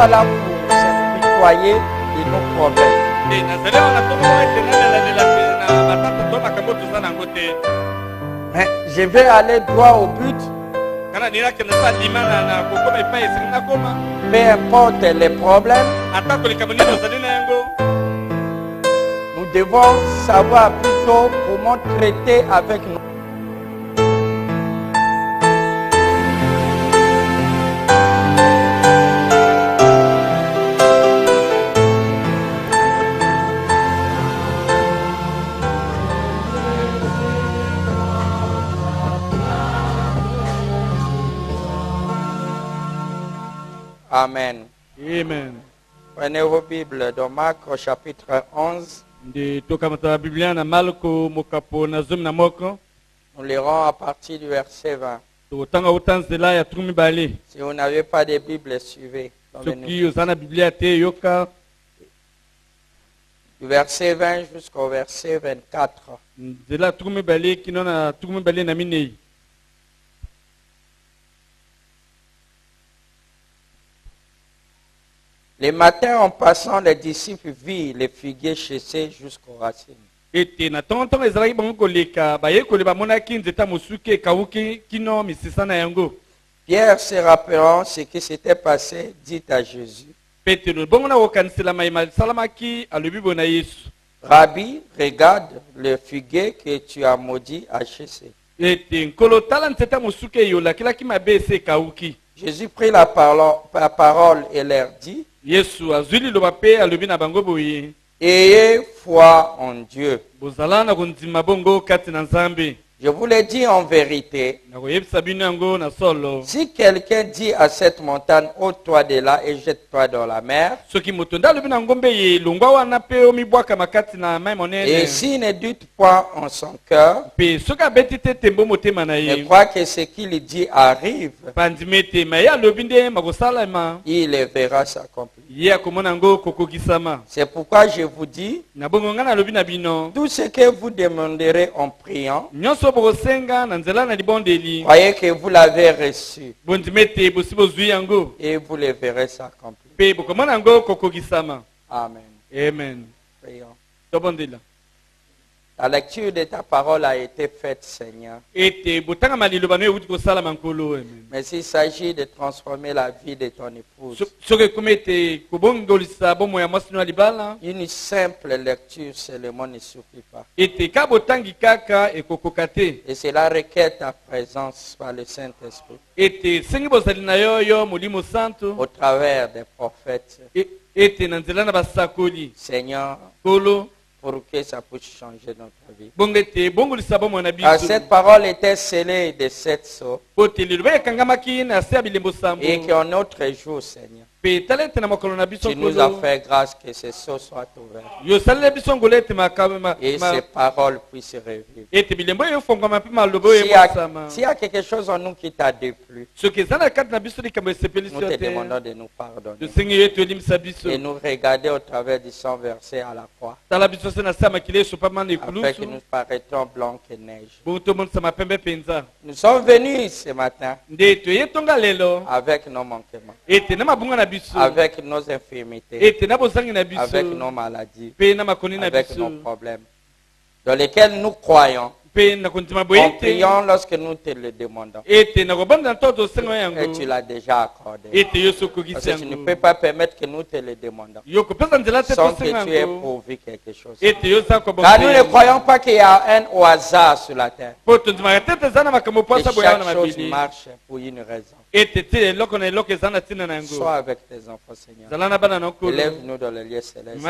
pas là pour s'apitoyer de nos problèmes. Mais je vais aller droit au but. Peu importe les problèmes, nous devons savoir plutôt comment traiter avec nous. Amen. Amen. Prenez vos Bibles dans Marc au chapitre 11. Nous lirons à partir du verset 20. Si vous n'avez pas de Bible, suivez. Du verset 20 jusqu'au verset 24. Le matin, en passant, les disciples virent les figuiers chassés jusqu'aux racines. Pierre, se rappelant ce qui s'était passé, dit à Jésus: Rabbi, regarde le figuier que tu as maudit à chasser. Jésus prit la parole et leur dit: Ayez foi en Dieu. Je vous l'ai dit en vérité, si quelqu'un dit à cette montagne, ôte-toi de là et jette-toi dans la mer, et s'il ne doute point en son cœur, mais croit que ce qu'il dit arrive, il le verra s'accomplir. C'est pourquoi je vous dis, tout ce que vous demanderez en priant, croyez que vous l'avez reçu et vous le verrez s'accomplir. Amen. Amen. Prions. Amen. La lecture de ta parole a été faite, Seigneur. Mais s'il s'agit de transformer la vie de ton épouse, une simple lecture seulement ne suffit pas. Et cela requiert ta présence par le Saint-Esprit au travers des prophètes. Seigneur, pour que ça puisse changer notre vie. Car cette parole était scellée de 7 sceaux. Et qu'en notre jour, Seigneur, tu nous as fait grâce que ces sceaux soient ouverts. Et ces paroles puissent revivre. S'il y a quelque chose en nous qui t'a déplu, nous te demandons de nous pardonner. Et nous regarder au travers du sang versé à la croix, afin que nous paraîtrons blancs que neige. Nous sommes venus ce matin avec nos manquements, avec nos infirmités, avec nos maladies, avec nos problèmes, dans lesquels nous croyons, en priant lorsque nous te le demandons. Et tu l'as déjà accordé. Parce que tu ne peux pas permettre que nous te le demandons sans que tu aies pourvu quelque chose. Car nous ne croyons pas qu'il y a un hasard sur la terre. Et chaque chose marche pour une raison. Sois avec tes enfants, Seigneur. Élève-nous dans le lieu céleste.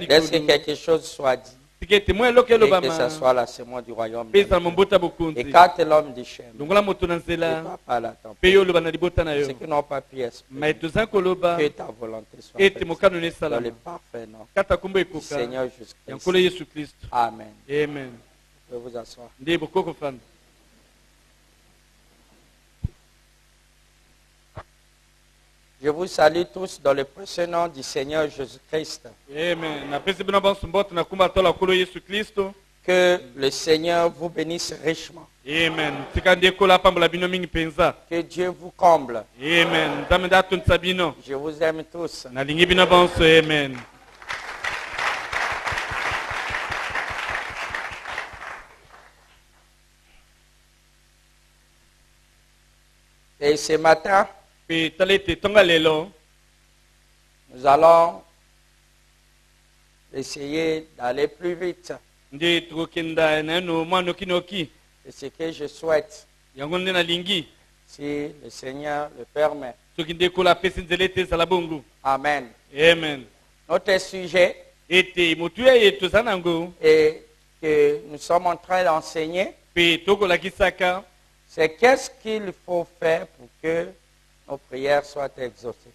Laisse que quelque chose soit dit. Et que ce soit la semence du royaume. Écarte l'homme du chemin. Et pas par la tempête. Ceux qui n'ont pas pu espérer, que ta volonté soit faite dans le parfait nom du Seigneur Jésus-Christ. Amen. Amen. Vous pouvez vous asseoir. Je vous salue tous dans le précieux nom du Seigneur Jésus-Christ. Amen. Que le Seigneur vous bénisse richement. Amen. Que Dieu vous comble. Amen. Je vous aime tous. Amen. Et ce matin, nous allons essayer d'aller plus vite. C'est ce que je souhaite, si le Seigneur le permet. Amen. Amen. Notre sujet est que nous sommes en train d'enseigner, c'est qu'est-ce qu'il faut faire pour que nos prières soient exaucées.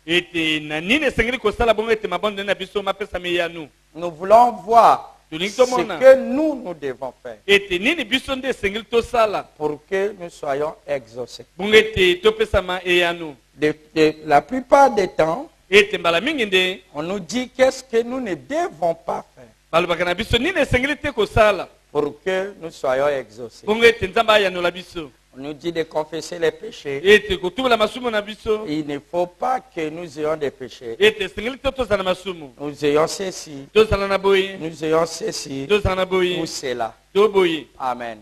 Nous voulons voir ce que nous devons faire pour que nous soyons exaucés. La plupart des temps, on nous dit qu'est-ce que nous ne devons pas faire pour que nous soyons exaucés. On nous dit de confesser les péchés. Il ne faut pas que nous ayons des péchés. Nous ayons ceci. Nous ayons ceci. Ou cela. Amen.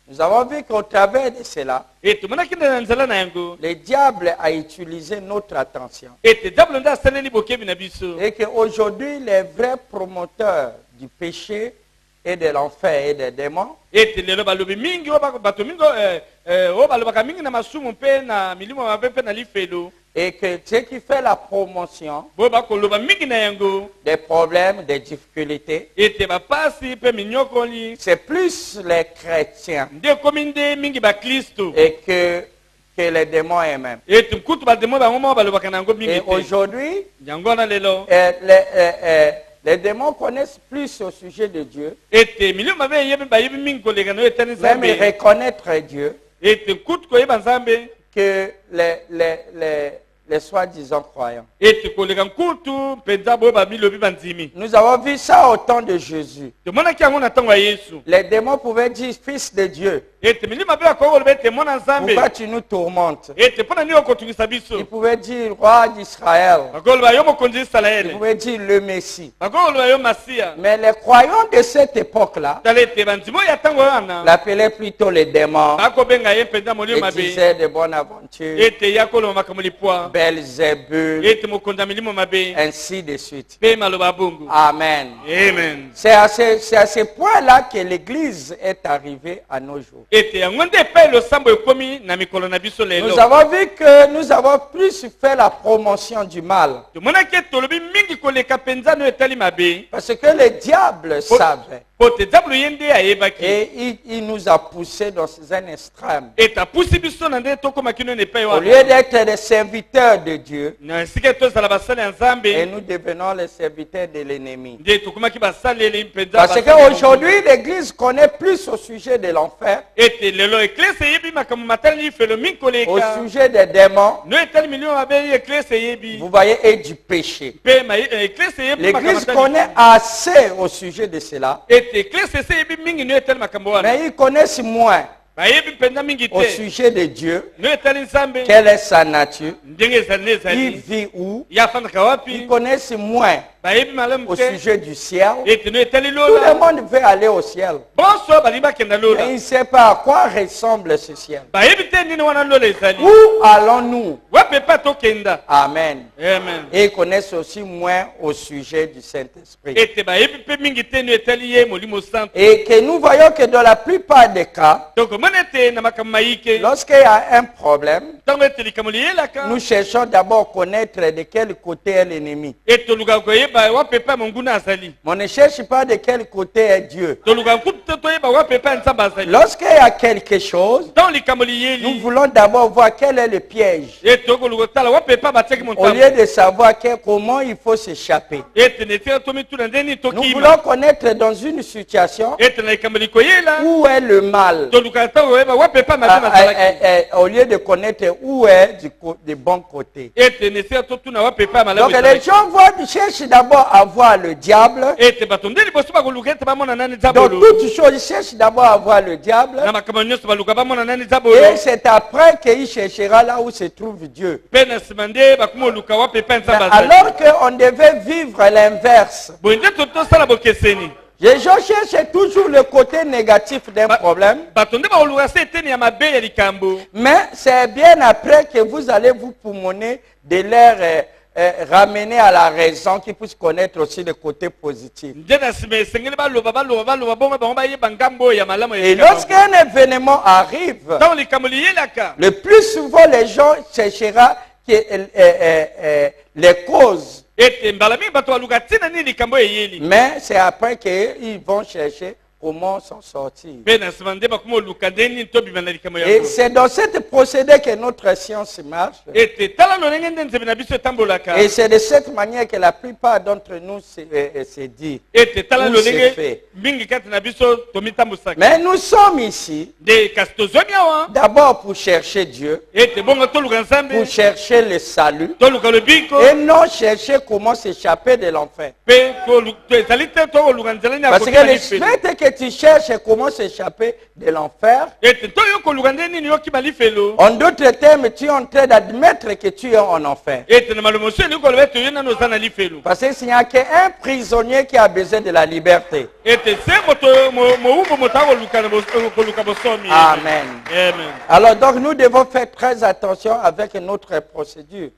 Nous avons vu qu'au travers de cela, le diable a utilisé notre attention. Et qu'aujourd'hui, les vrais promoteurs du péché et de l'enfer et des démons, et que ce qui fait la promotion des problèmes, des difficultés, c'est plus les chrétiens et que les démons eux-mêmes. Et aujourd'hui, les démons connaissent plus au sujet de Dieu, même reconnaître Dieu, que les soi-disant croyants. Nous avons vu ça au temps de Jésus. Les démons pouvaient dire fils de Dieu. Pourquoi tu nous tourmentes? Ils pouvaient dire roi d'Israël. Ils pouvaient dire le Messie. Mais les croyants de cette époque-là l'appelaient plutôt les démons. Ils disaient de bonne aventure, Belzébul, ainsi de suite. Amen. C'est à ce point-là que l'Église est arrivée à nos jours. Nous avons vu que nous avons plus fait la promotion du mal. Parce que le diable savait. Et il nous a poussés dans un extrême. Au lieu d'être des serviteurs de Dieu, et nous devenons les serviteurs de l'ennemi. Parce qu'aujourd'hui, l'Église connaît plus au sujet de l'enfer, au sujet des démons, vous voyez, et du péché. L'Église connaît assez au sujet de cela, mais ils connaissent moins au sujet de Dieu. Quelle est sa nature? Il vit où? Ils connaissent moins au sujet du ciel. Tout le monde veut aller au ciel, mais il ne sait pas à quoi ressemble ce ciel. Où allons-nous? Amen. Et ils connaissent aussi moins au sujet du Saint-Esprit. Et que nous voyons que dans la plupart des cas, lorsqu'il y a un problème, nous cherchons d'abord à connaître de quel côté est l'ennemi. On ne cherche pas de quel côté est Dieu. Lorsqu'il y a quelque chose, nous voulons d'abord voir quel est le piège, au lieu de savoir comment il faut s'échapper. Nous voulons connaître dans une situation où est le mal, au lieu de connaître où est du bon côté. Donc les gens cherchent d'abord d'abord à voir le diable. Dans toutes choses, il cherche d'abord à voir le diable. Et c'est après qu'il cherchera là où se trouve Dieu. Alors qu'on devait vivre l'inverse. Les gens cherchent toujours le côté négatif d'un problème. Mais c'est bien après que vous allez vous poumonner de l'air ramener à la raison, qu'ils puissent connaître aussi le côté positif. Et lorsqu'un événement arrive, le plus souvent les gens chercheront les causes. Mais c'est après qu'ils vont chercher comment s'en sortir. Et c'est dans cette procédé que notre science marche. Et c'est de cette manière que la plupart d'entre nous se dit ou se fait. Mais nous sommes ici d'abord pour chercher Dieu, pour chercher le salut, et non chercher comment s'échapper de l'enfer. Parce que le fait que tu cherches comment s'échapper de l'enfer, en d'autres termes, tu es en train d'admettre que tu es en enfer. Parce que s'il n'y a qu'un prisonnier qui a besoin de la liberté. Amen. Alors donc nous devons faire très attention avec notre procédure.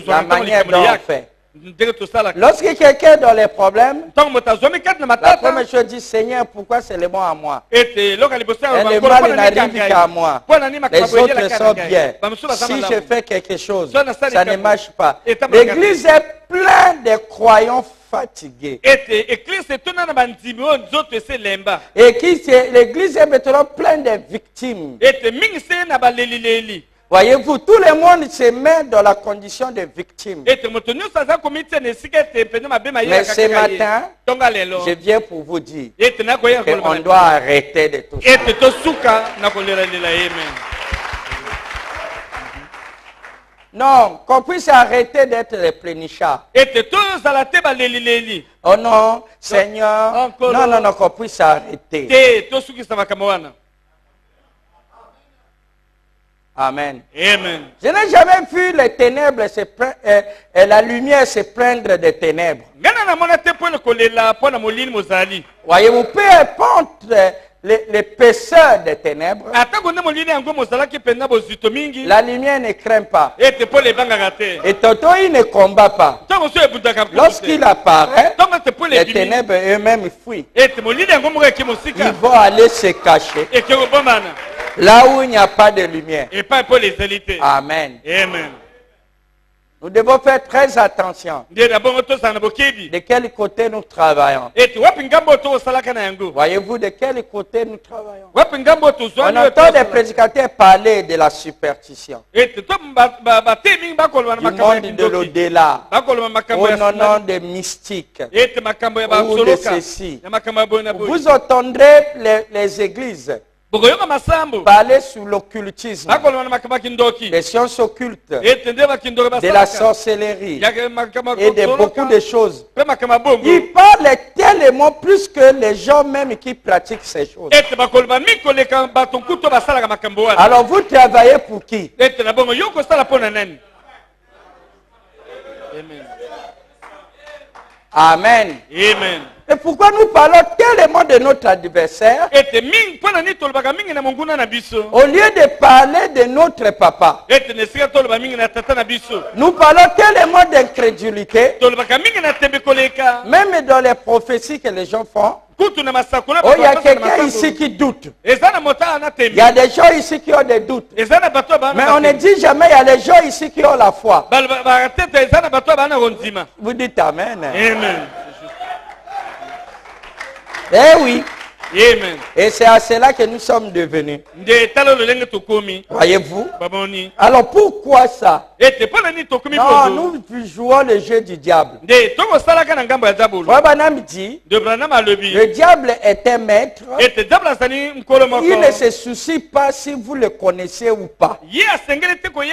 La manière dont on fait. Lorsque quelqu'un est dans les problèmes, la première chose dit, Seigneur, pourquoi c'est le bon à moi? Et le mal n'arrive qu'à moi. Les autres sont bien. Si je fais quelque chose, ça ne marche pas. L'église est pleine de croyants fatigués. Et l'église est maintenant pleine de victimes. Voyez-vous, tout le monde se met dans la condition de victime. Mais ce matin, je viens pour vous dire qu'on doit arrêter de tout ça. Non, qu'on puisse arrêter d'être les plénichards. Oh non, Seigneur. Non, qu'on puisse arrêter. Amen. Amen. Je n'ai jamais vu les ténèbres la lumière se plaindre des ténèbres. Voyez-vous, peu importe l'épaisseur des ténèbres, la lumière ne craint pas. Et tantôt il ne combat pas. Lorsqu'il apparaît, les ténèbres eux-mêmes fuient. Ils vont aller se cacher là où il n'y a pas de lumière. Amen. Amen. Nous devons faire très attention de quel côté nous travaillons. Voyez-vous de quel côté nous travaillons. On entend des prédicateurs parler de la superstition, du monde de l'au-delà, au nom des mystiques, ou de ceci. Vous entendrez les églises parler sur l'occultisme, les sciences occultes, de la sorcellerie et de beaucoup de choses. Ils parlent tellement plus que les gens même qui pratiquent ces choses. Alors vous travaillez pour qui? Amen. Amen. Et pourquoi nous parlons tellement de notre adversaire au lieu de parler de notre papa? Nous parlons tellement d'incrédulité, même dans les prophéties que les gens font. Oh, il y a quelqu'un ici qui doute. Il y a des gens ici qui ont des doutes. Mais on ne dit jamais il y a des gens ici qui ont la foi. Vous dites Amen. Amen. Eh oui. Amen. Et c'est à cela que nous sommes devenus. Voyez-vous? Alors pourquoi ça? Non, nous jouons le jeu du diable. Branham dit, le diable est un maître. Il ne se soucie pas si vous le connaissez ou pas. Pour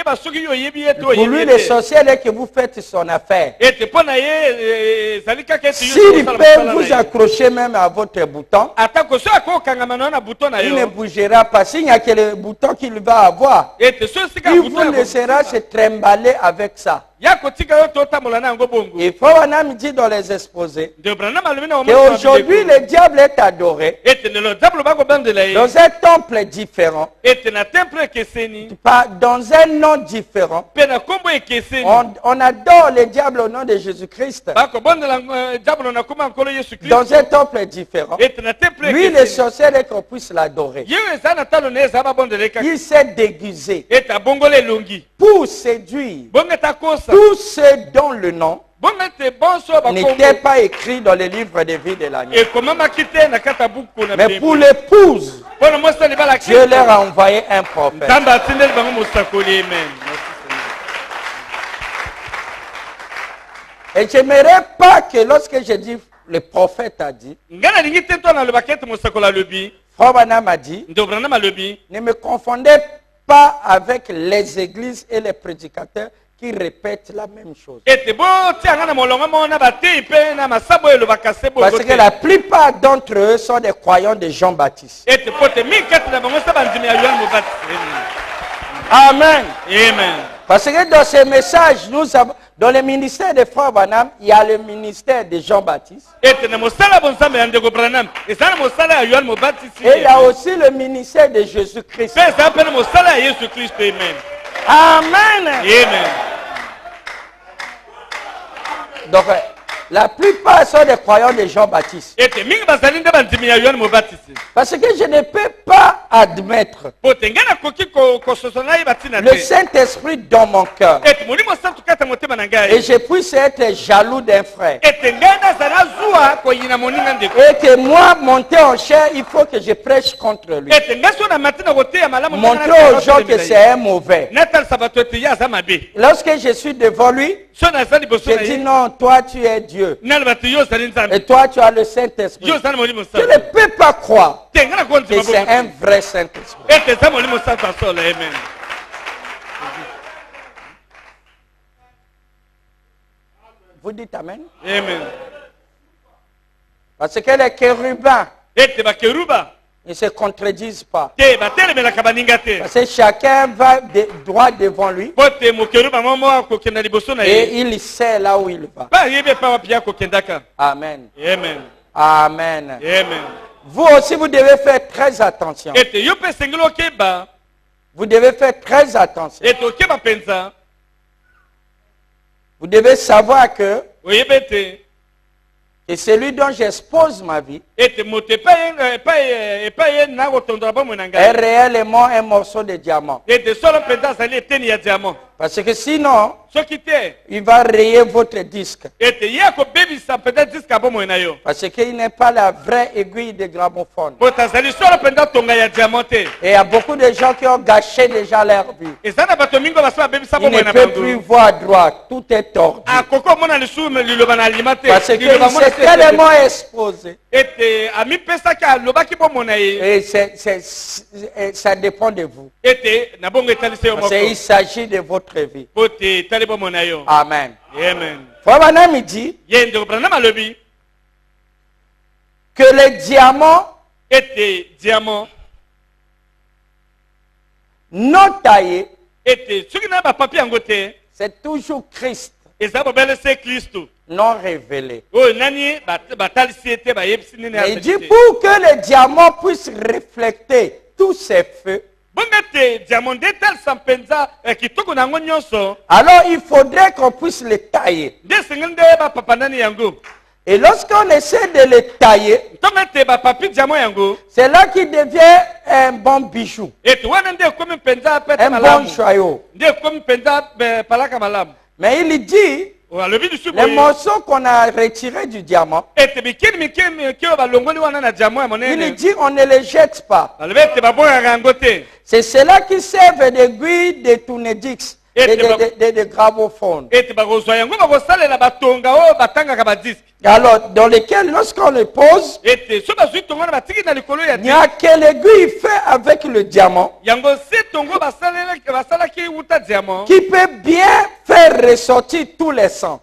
lui, l'essentiel est que vous faites son affaire. S'il peut vous accrocher même à votre bouton, il ne bougera pas. S'il n'y a que le bouton qu'il va avoir, il vous laissera se trimballer avec ça. Et Branham dit dans les exposés qu'aujourd'hui le diable est adoré dans un temple différent, dans un nom différent. On adore le diable au nom de Jésus-Christ dans un temple différent. Lui, l'essentiel est qu'on puisse l'adorer. Il s'est déguisé pour séduire tous ceux dont le nom n'était pas écrit dans le livre de vie de l'agneau. Mais pour l'épouse, Dieu leur a envoyé un prophète. Et je n'aimerais pas que lorsque je dis le prophète a dit, Frère Branham a dit, ne me confondez pas avec les églises et les prédicateurs qui répètent la même chose. Parce que la plupart d'entre eux sont des croyants de Jean-Baptiste. Amen. Amen. Parce que dans ces messages, nous avons, dans le ministère de Frère Branham, il y a le ministère de Jean-Baptiste. Et il y a aussi le ministère de Jésus-Christ. Amen. Amen. Donc, la plupart sont des croyants de Jean-Baptiste. Parce que je ne peux pas admettre le Saint-Esprit dans mon cœur et je puisse être jaloux d'un frère. Et que moi, monter en chair, il faut que je prêche contre lui. Montrer aux gens que c'est un mauvais. Lorsque je suis devant lui, je dis non, toi tu es Dieu. Et toi tu as le Saint-Esprit. Je ne peux pas croire que c'est un vrai Saint-Esprit. Vous dites Amen? Amen. Parce que les chérubins ne se contredisent pas. Parce que chacun va droit devant lui. Et il sait là où il va. Amen. Amen. Amen. Amen. Vous aussi, vous devez faire très attention. Vous devez faire très attention. Vous devez savoir que et celui dont j'expose ma vie est réellement un morceau de diamant. Parce que sinon, il va rayer votre disque. Parce qu'il n'est pas la vraie aiguille de gramophone. Et il y a beaucoup de gens qui ont gâché déjà leur vie. Ils ne peuvent plus voir droit. Tout est tordu. Parce qu'il s'est tellement exposé. Et ça dépend de vous. Parce qu'il s'agit de votre vie. Amen. Amen. Frère Branham dit que les diamants non taillés, c'est toujours Christ non révélé. Mais il dit pour que les diamants puissent refléter tous ces feux, alors il faudrait qu'on puisse les tailler. Et lorsqu'on essaie de les tailler, c'est là qu'il devient un bon bijou, un bon joyau. Mais il dit Les morceaux qu'on a retirés du diamant, il dit on ne les jette pas. C'est cela qui servent d'aiguille de tourne-disques. De gramophones. Alors, dans lesquels, lorsqu'on les pose, il n'y a que l'aiguille fait avec le diamant qui peut bien faire ressortir tous les sons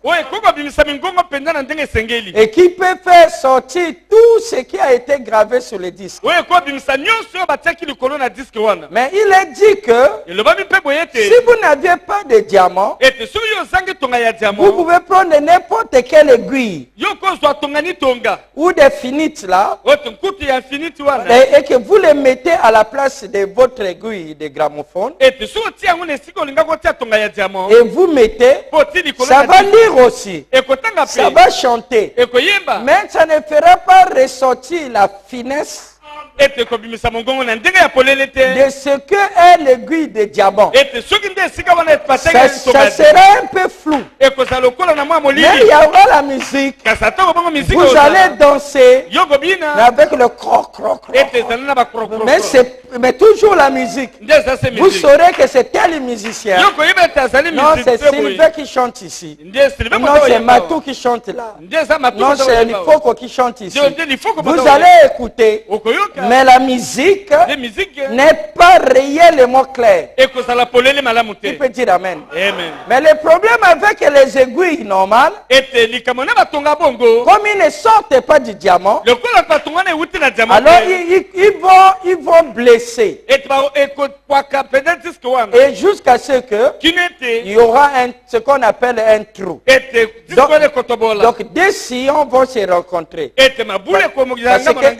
et qui peut faire sortir tout ce qui a été gravé sur le disque. Mais il est dit que si vous n'aviez pas de diamant, vous pouvez prendre n'importe quelle aiguille ou des finites là et que vous les mettez à la place de votre aiguille de gramophone et vous mettez, ça va lire aussi, ça va chanter, mais ça ne fera pas ressortir la finesse de ce que est l'aiguille de diamant. Ça sera un peu flou. Mais il y aura la musique. Vous allez danser avec le croc, croc, croc. Mais toujours la musique. Vous saurez que c'est tel musicien. Non, c'est Sylvain qui chante ici. Non, c'est Matou qui chante là. Non, c'est Lifoko qui chante ici. Vous allez écouter. Mais la musique n'est pas réellement claire. Il peut dire amen. Mais le problème avec les aiguilles normales, comme ils ne sortent pas du diamant, alors ils vont blesser. Et jusqu'à ce que il y aura ce qu'on appelle un trou. Donc deux sillons vont se rencontrer. Parce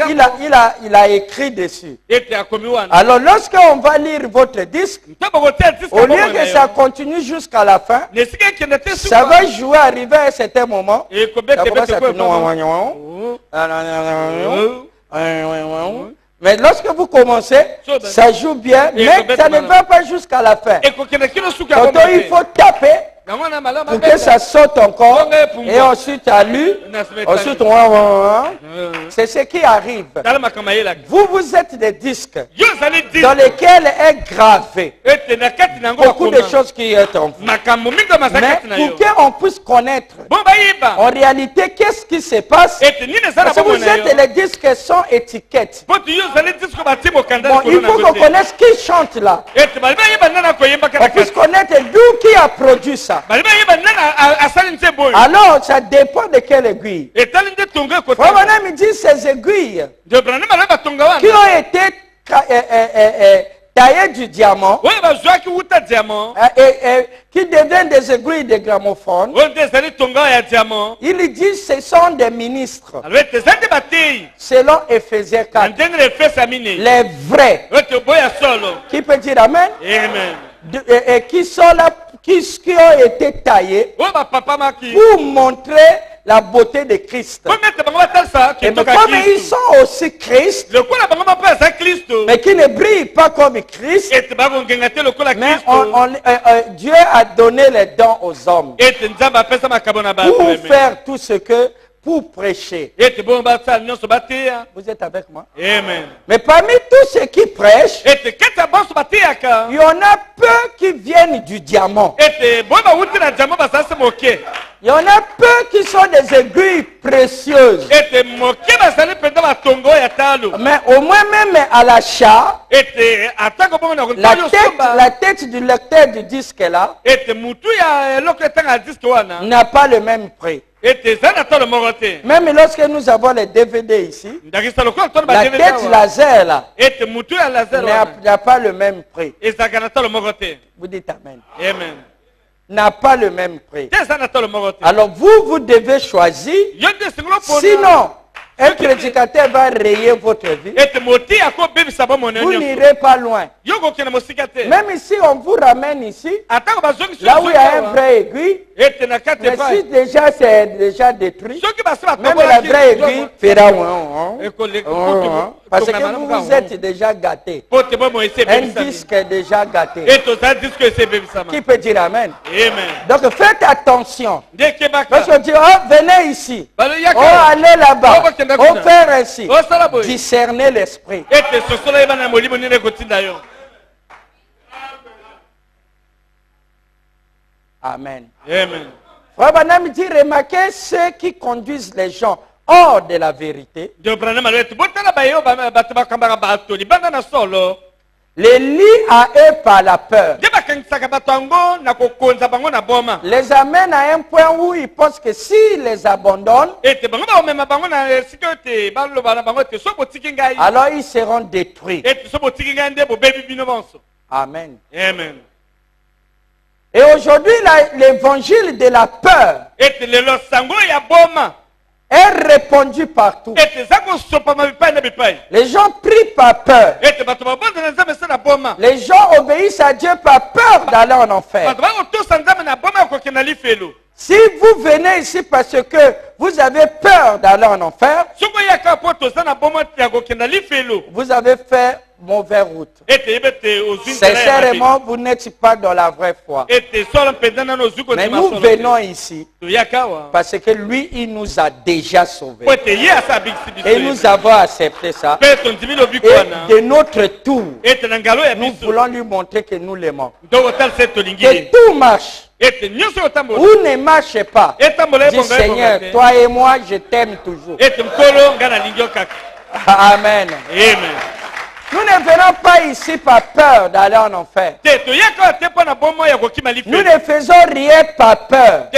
qu'il a écrit dessus. Alors lorsqu'on va lire votre disque, au lieu que ça continue jusqu'à la fin, ça va jouer, arriver à un certain moment. Mais lorsque vous commencez, ça joue bien, mais ça ne va pas jusqu'à la fin. Quand il faut taper pour que ça saute encore, et ensuite à lui, ensuite c'est ce qui arrive. Vous êtes des disques dans lesquels est gravé beaucoup de choses qui sont en vous. Mais pour qu'on puisse connaître en réalité qu'est-ce qui se passe, parce que vous êtes les disques sans étiquette. Bon, il faut qu'on connaisse qui chante là. On puisse connaître d'où qui a produit ça. Alors, ça dépend de quelle aiguille. Frère me dit ces aiguilles qui ont été taillées du diamant et qui deviennent des aiguilles de gramophone. Il dit ce sont des ministres. Selon Ephésiens 4. Les vrais. Qui peut dire amen? Et qui sont là, qui ont été taillés pour montrer la beauté de Christ. Et comme ils sont aussi Christ, mais qui ne brillent pas comme Christ, mais Dieu a donné les dons aux hommes pour faire tout ce que pour prêcher. Vous êtes avec moi? Amen. Mais parmi tous ceux qui prêchent, il y en a peu qui viennent du diamant. Il y en a peu qui sont des aiguilles précieuses. Mais au moins même à l'achat, la tête du lecteur du disque là n'a pas le même prix. Même lorsque nous avons les DVD ici, la tête laser là n'a pas le même prix. Vous dites amen. Amen. N'a pas le même prix. Alors vous devez choisir. Sinon, un prédicateur va rayer votre vie. Vous n'irez pas loin. Même ici, on vous ramène ici, là où il y a un vrai aiguille. Mais si déjà c'est déjà détruit, même la vraie église fera parce que vous êtes déjà gâté. Un disque est déjà gâté. Qui peut dire amen? Donc faites attention. Parce que Dieu, venez ici. Oh, allez là-bas. Oh, faire ainsi. Discerner l'esprit. Amen. Amen. Frère Branham dit, remarquez ceux qui conduisent les gens hors de la vérité. Les lient à eux par la peur. Les amènent à un point où ils pensent que s'ils les abandonnent, alors ils seront détruits. Amen. Amen. Et aujourd'hui, l'évangile de la peur est répandu partout. Les gens prient par peur. Les gens obéissent à Dieu par peur d'aller en enfer. Si vous venez ici parce que vous avez peur d'aller en enfer, vous avez fait mauvaise route. Sincèrement, vous n'êtes pas dans la vraie foi. Mais nous venons ici parce que lui, il nous a déjà sauvés. Et nous avons accepté ça. Et de notre tour, nous voulons lui montrer que nous l'aimons. Que tout marche. Ou ne marche pas. Dis Seigneur, toi et moi, je t'aime toujours. Amen. Nous ne venons pas ici par peur d'aller en enfer. Nous ne faisons rien par peur.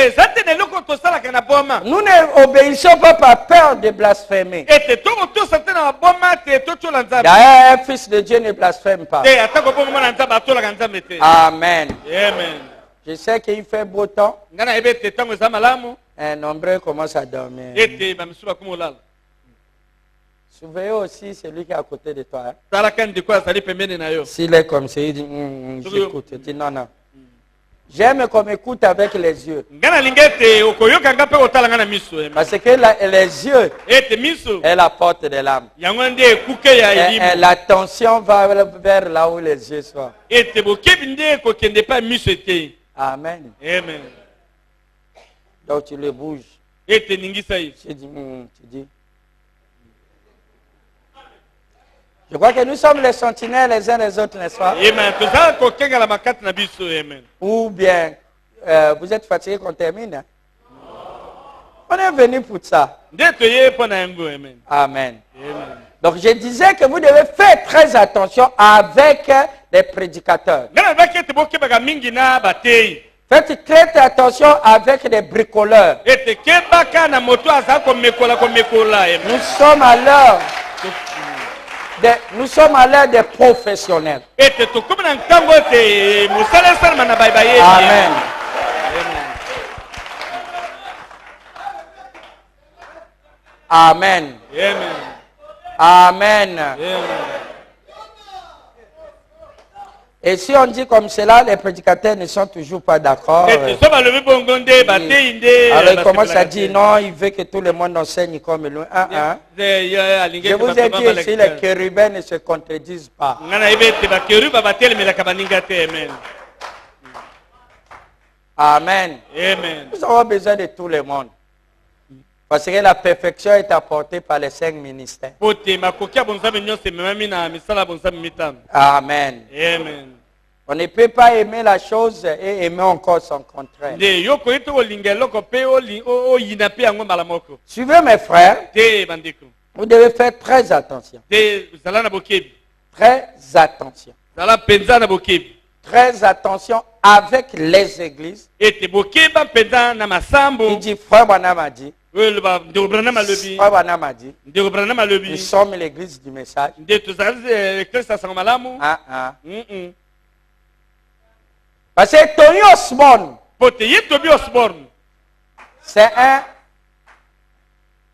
Nous n'obéissons pas par peur de blasphémer. D'ailleurs, un fils de Dieu ne blasphème pas. Amen. Je sais qu'il fait beau temps. Un nombreux commence à dormir. Surveillez aussi celui qui est à côté de toi. S'il est comme ça, il dit, j'écoute. Il dit, non, non. J'aime qu'on m'écoute avec les yeux. Parce que les yeux est la porte de l'âme. L'attention va vers là où les yeux sont. Amen. Amen. Donc tu le bouges. Tu dis. Je crois que nous sommes les sentinelles les uns les autres, n'est-ce pas? Ou bien, vous êtes fatigué qu'on termine? On est venu pour ça. Amen. Donc je disais que vous devez faire très attention avec les prédicateurs. Faites très attention avec les bricoleurs. Nous sommes à l'heure des professionnels. Amen. Amen. Amen. Et si on dit comme cela, les prédicateurs ne sont toujours pas d'accord. Alors il commence à dire non, il veut que tout le monde enseigne comme lui. Je vous ai dit ici, les chérubins ne se contredisent pas. Amen. Nous avons besoin de tout le monde. Parce que la perfection est apportée par les 5 ministères. Amen. On ne peut pas aimer la chose et aimer encore son contraire. Suivez mes frères. Vous devez faire très attention. Très attention. Très attention avec les églises. Il dit, frère Branham a dit. Frère Branham a dit. Nous sommes l'église du message. Parce que Tony Osborne, c'est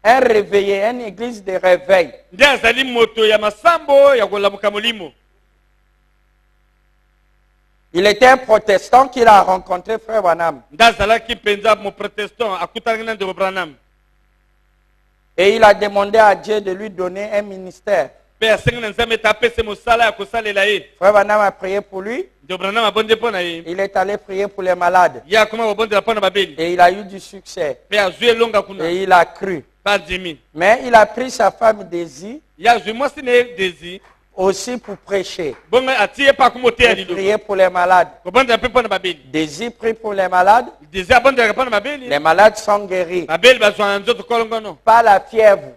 un réveillé, une église de réveil. Il était un protestant qu'il a rencontré, frère Branham. Et il a demandé à Dieu de lui donner un ministère. Frère Branham a prié pour lui. Il est allé prier pour les malades. Et il a eu du succès. Et il a cru. Mais il a pris sa femme Daisy aussi pour prêcher. Et prier pour les malades. Daisy prie pour les malades. Les malades sont guéris. Pas la fièvre.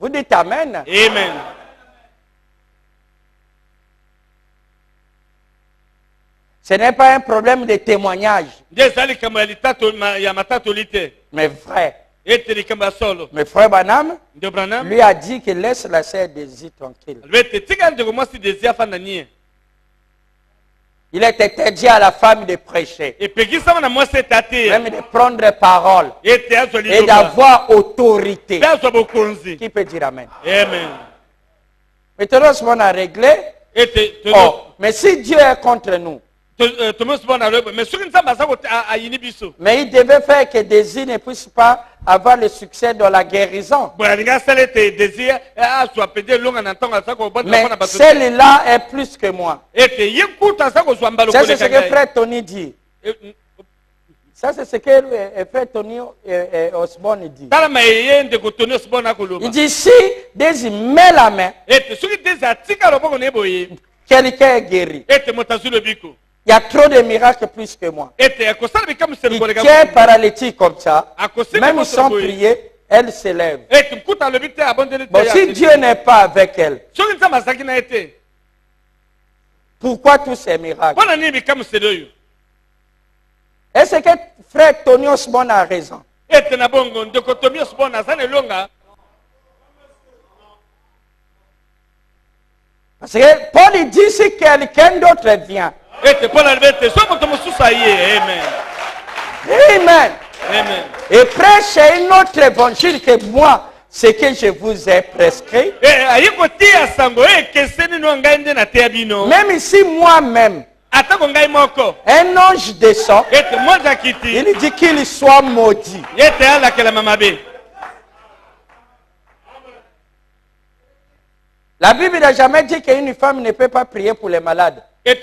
Vous dites Amen. Amen. Ce n'est pas un problème de témoignage. Mais vrai. Mais frère Branham lui a dit qu'il laisse la sœur Daisy tranquille. Il est interdit à la femme de prêcher, même de prendre parole et d'avoir autorité. Qui peut dire Amen? Amen. Maintenant, ce qu'on a réglé. Oh, mais si Dieu est contre nous, mais il devait faire que Daisy ne puisse pas avoir le succès dans la guérison. Mais celle-là est plus que moi. C'est ce que frère Tony dit. Ça, c'est ce que frère Tony Osborne dit. Il dit, si Daisy met la main, quelqu'un est guéri. Il y a trop de miracles plus que moi. Il tient paralytique comme ça. Même sans prier, elle s'élève. Bon, si Dieu n'est pas avec elle, pourquoi tous ces miracles? Est-ce que frère Tony Osborne a raison? Parce que Paul dit si quelqu'un d'autre vient. Amen. Amen. Et prêchez une autre évangile que moi, ce que je vous ai prescrit. Même ici moi-même, un ange descend, il dit qu'il soit maudit. La Bible n'a jamais dit qu'une femme ne peut pas prier pour les malades. N'a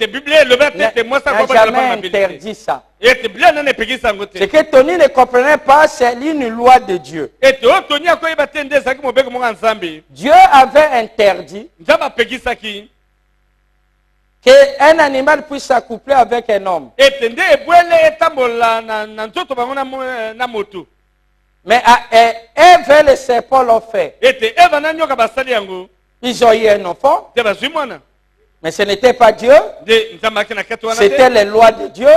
jamais interdit ça. Ce que Tony ne comprenait pas, c'est une loi de Dieu. Dieu avait interdit qu'un animal puisse s'accoupler avec un homme. Mais Ève et le serpent l'ont fait. Ils ont eu un enfant. Mais ce n'était pas Dieu. C'était les lois de Dieu.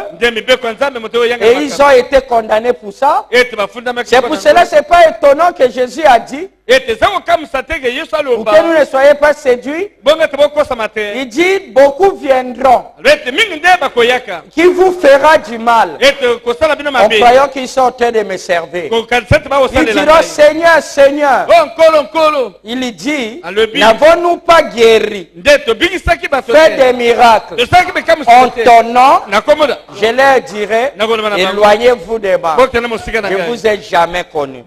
Et ils ont été condamnés pour ça. C'est pour cela que ce n'est pas étonnant que Jésus a dit, pour que nous ne soyons pas séduits, il dit, beaucoup viendront qui vous fera du mal en croyant qu'ils sont en train de me servir. Ils diront, Seigneur, Seigneur. Il dit, n'avons-nous pas guéri, fait des miracles en ton nom? Je leur dirai, éloignez-vous des bas. Je ne vous ai jamais connu.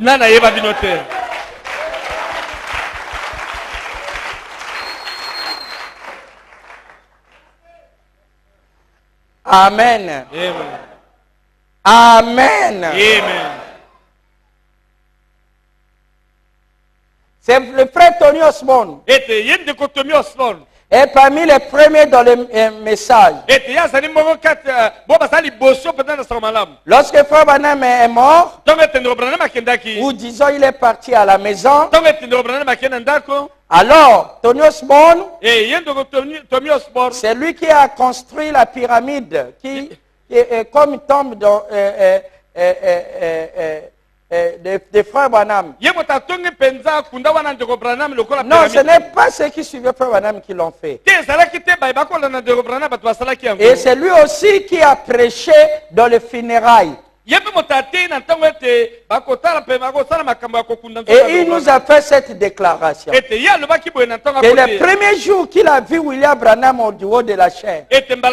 Amen. Amen. Amen. C'est le frère Tony Osborne. Et parmi les premiers dans le message. Lorsque frère Branham est mort, ou disons il est parti à la maison, alors Tony Osborne, c'est lui qui a construit la pyramide qui est comme tombe dans de frère Branham. Non, ce n'est pas ceux qui suivaient frère Branham qui l'ont fait. Et c'est lui aussi qui a prêché dans les funérailles. il nous a fait cette déclaration. Que le premier jour qu'il a vu William Branham au haut de la chair, et il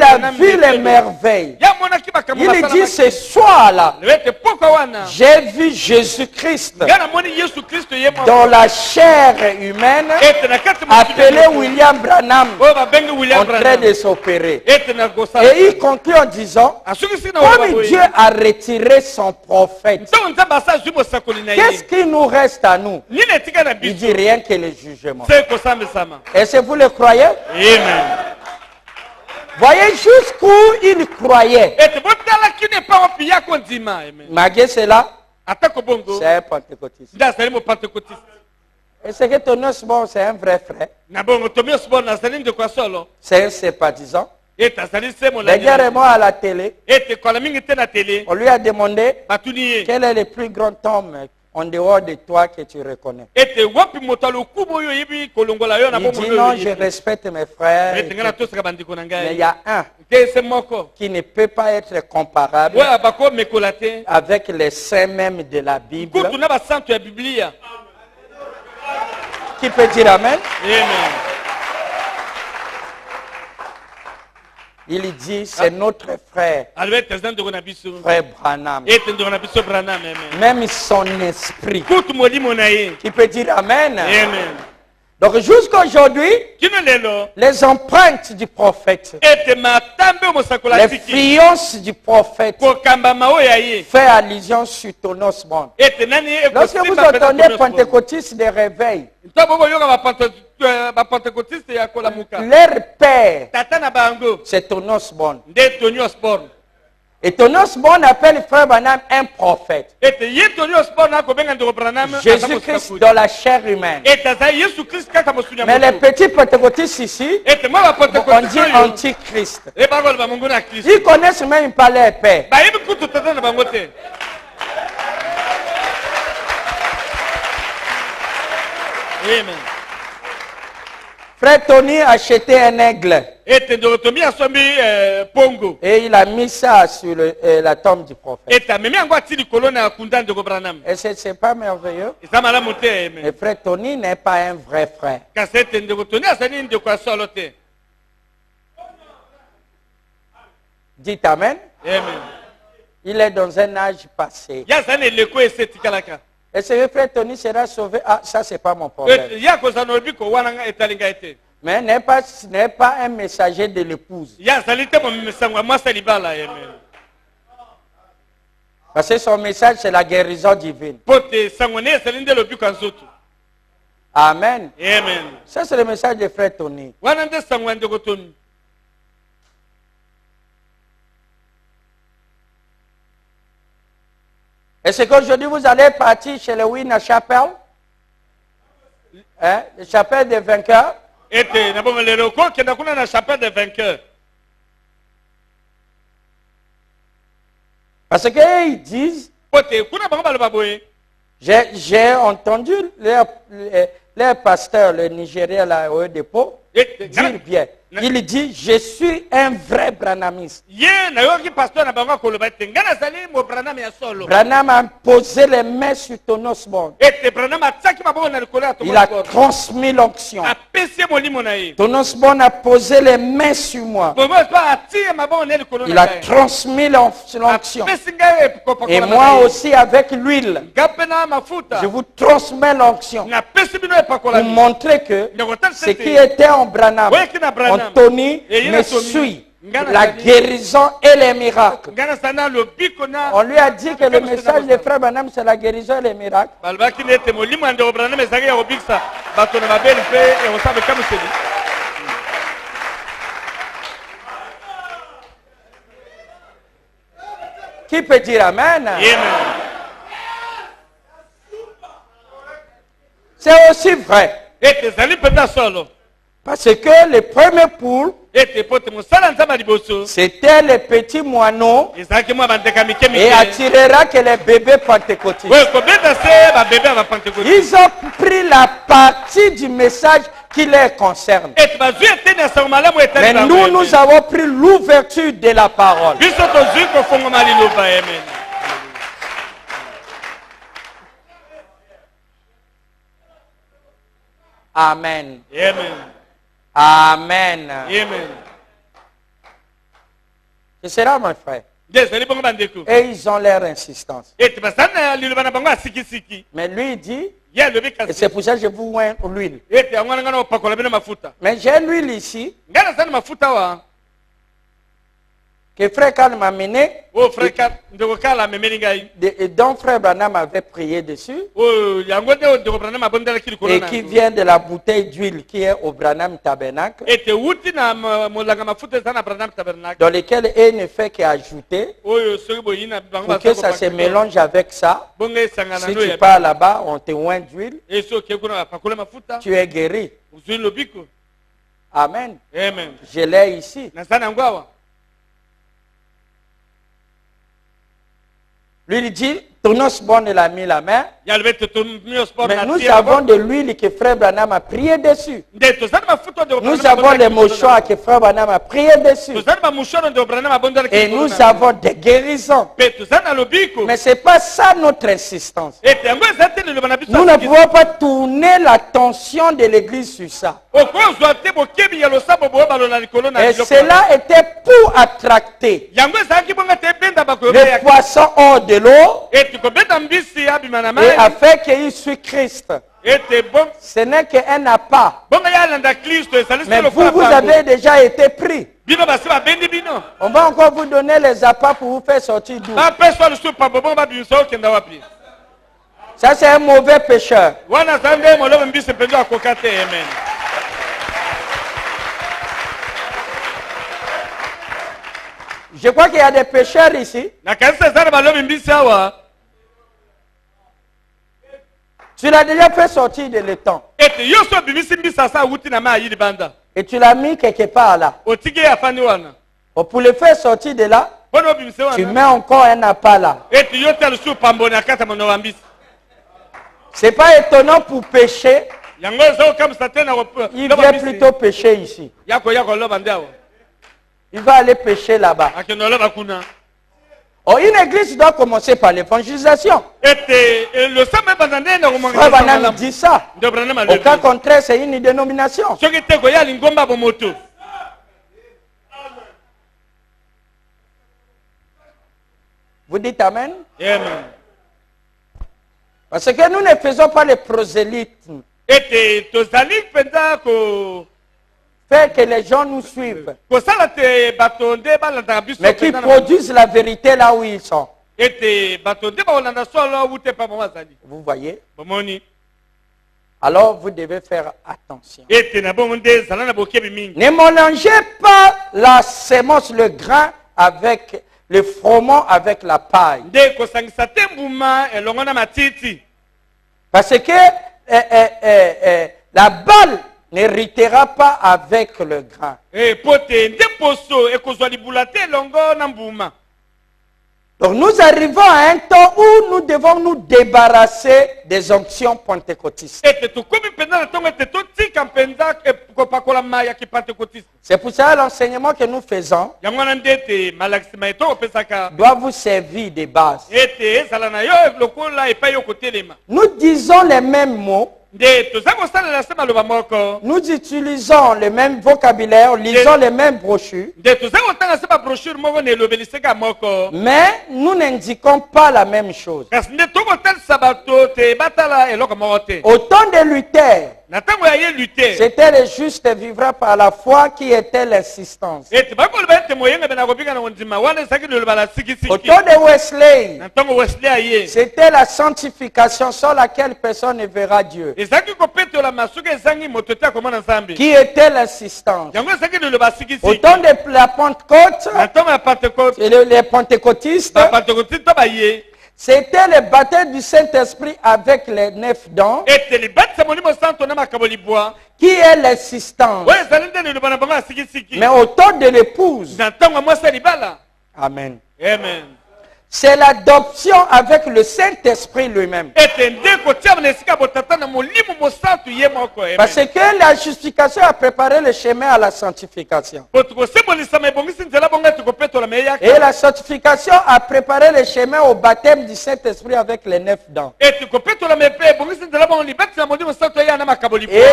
a vu les merveilles, il dit ce soir-là, j'ai vu Jésus-Christ dans la chair humaine, appelé William Branham, en train de s'opérer. Et il conclut en disant, comme Dieu a retiré son prophète, qu'est-ce qui nous reste à nous? Il dit rien que le jugement. Est-ce que vous le croyez? Amen. Voyez jusqu'où il croyait. Malgré cela, c'est un pentecôtiste. Est-ce que Tony Osborne, c'est un vrai frère? C'est un sympathisant. Dernièrement à la télé, on lui a demandé quel est le plus grand homme en dehors de toi que tu reconnais. Il dit non, je respecte mes frères. Mais il y a un qui ne peut pas être comparable avec les saints même de la Bible. Qui peut dire Amen? Amen. Il dit, c'est notre frère. Frère Branham. Même son esprit. Qui peut dire Amen? Amen. Donc jusqu'à aujourd'hui, les empreintes du prophète, les fiances du prophète, fait allusion sur Tony Osborne. Lorsque vous entendez pentecôtistes de réveil, leur père, c'est Tony Osborne. Et Tony Osborne appelle frère Branham un prophète. Jésus-Christ dans la chair humaine. Mais les petits pentecôtistes ici, on dit antichrist. Ils connaissent même pas leur père. Amen. Frère Tony a acheté un aigle. Et il a mis ça sur la tombe du prophète. Et c'est pas merveilleux? Et frère Tony n'est pas un vrai frère. Dites Amen. Amen. Il est dans un âge passé. Et ce frère Tony sera sauvé? Ah, ça c'est pas mon problème. Mais n'est pas un messager de l'épouse. Parce que son message c'est la guérison divine. Amen. Amen. Ça c'est le message de frère Tony. Est-ce qu'aujourd'hui vous allez partir chez le Winner Chapel? Hein? Le chapelle des vainqueurs? Parce qu'ils disent, j'ai entendu leur pasteur, le Nigérien là, au dépôt, dire bien. Il dit, je suis un vrai branhamiste. Branham a posé les mains sur Tony Osborne. Il a transmis l'onction. Tony Osborne a posé les mains sur moi. Il a transmis l'onction. Et moi aussi avec l'huile. Je vous transmets l'onction. Pour montrer que ce qui était en Branham, Tony me suit. La guérison et les miracles. On lui a dit que le message de frère Branham c'est la guérison et les miracles. Qui peut dire Amen? C'est aussi vrai. Parce que le premier poule, c'était les petits moineaux et attirera que les bébés pentecôtistes. Ils ont pris la partie du message qui les concerne. Mais nous avons pris l'ouverture de la parole. Amen. Amen. Amen. Amen. Ce sera mon frère. Et ils ont leur insistance. Mais lui il dit, et c'est pour ça que je vous oins l'huile. Mais j'ai l'huile ici que frère Karl m'a mené, et dont frère Branham avait prié dessus, et qui vient de la bouteille d'huile qui est au Branham Tabernacle, dans lequel il ne fait qu'ajouter pour que ça se mélange avec ça. Si tu pars là-bas, on te oint d'huile, tu es guéri. Amen. Je l'ai ici. Lui il dit, Tonos Bon l'a mis la main. Mais nous avons de l'huile que frère Branham a prié dessus. Nous avons les mouchoirs que frère Branham a prié dessus. Et nous avons des guérisons. Mais ce n'est pas ça notre insistance. Nous ne pouvons pas tourner l'attention de l'église sur ça. Et cela était pour attracter les poissons hors de l'eau. Et afin qu'il suit Christ. Ce n'est qu'un appât. Mais vous avez déjà été pris. On va encore vous donner les appâts pour vous faire sortir d'où. Ça c'est un mauvais pécheur. Je crois qu'il y a des pécheurs ici. Tu l'as déjà fait sortir de l'étang. Et tu l'as mis quelque part là. Pour le faire sortir de là, tu mets encore un appât là. C'est pas étonnant pour pécher. Il vient plutôt pécher ici. Il va aller pécher là-bas. Oh, une église doit commencer par l'évangélisation. Frère Branham dit ça. Au cas contraire, c'est une dénomination. Vous dites Amen? Amen. Parce que nous ne faisons pas le prosélytisme. Faire que les gens nous suivent. Mais qui produisent la vérité là où ils sont. Vous voyez? Alors vous devez faire attention. Ne mélangez pas la sémence, le grain avec le froment avec la paille. Parce que la balle n'héritera pas avec le grain. Donc nous arrivons à un temps où nous devons nous débarrasser des onctions pentecôtistes. C'est pour ça l'enseignement que nous faisons doit vous servir de base. Nous disons les mêmes mots. Nous utilisons le même vocabulaire, lisons les mêmes brochures. Mais nous n'indiquons pas la même chose. Au temps de Luther, c'était le juste vivra par la foi qui était l'insistance. Au temps de Wesley, c'était la sanctification sans laquelle personne ne verra Dieu. Qui était l'assistance. Au temps de la Pentecôte, les pentecôtistes, c'était le baptême du Saint-Esprit avec les 9 dons. Qui est l'assistance. Mais au temps de l'épouse. Amen. Amen. c'est l'adoption avec le Saint-Esprit lui-même. Parce que la justification a préparé le chemin à la sanctification. Et la sanctification a préparé le chemin au baptême du Saint-Esprit avec les 9 dents. Et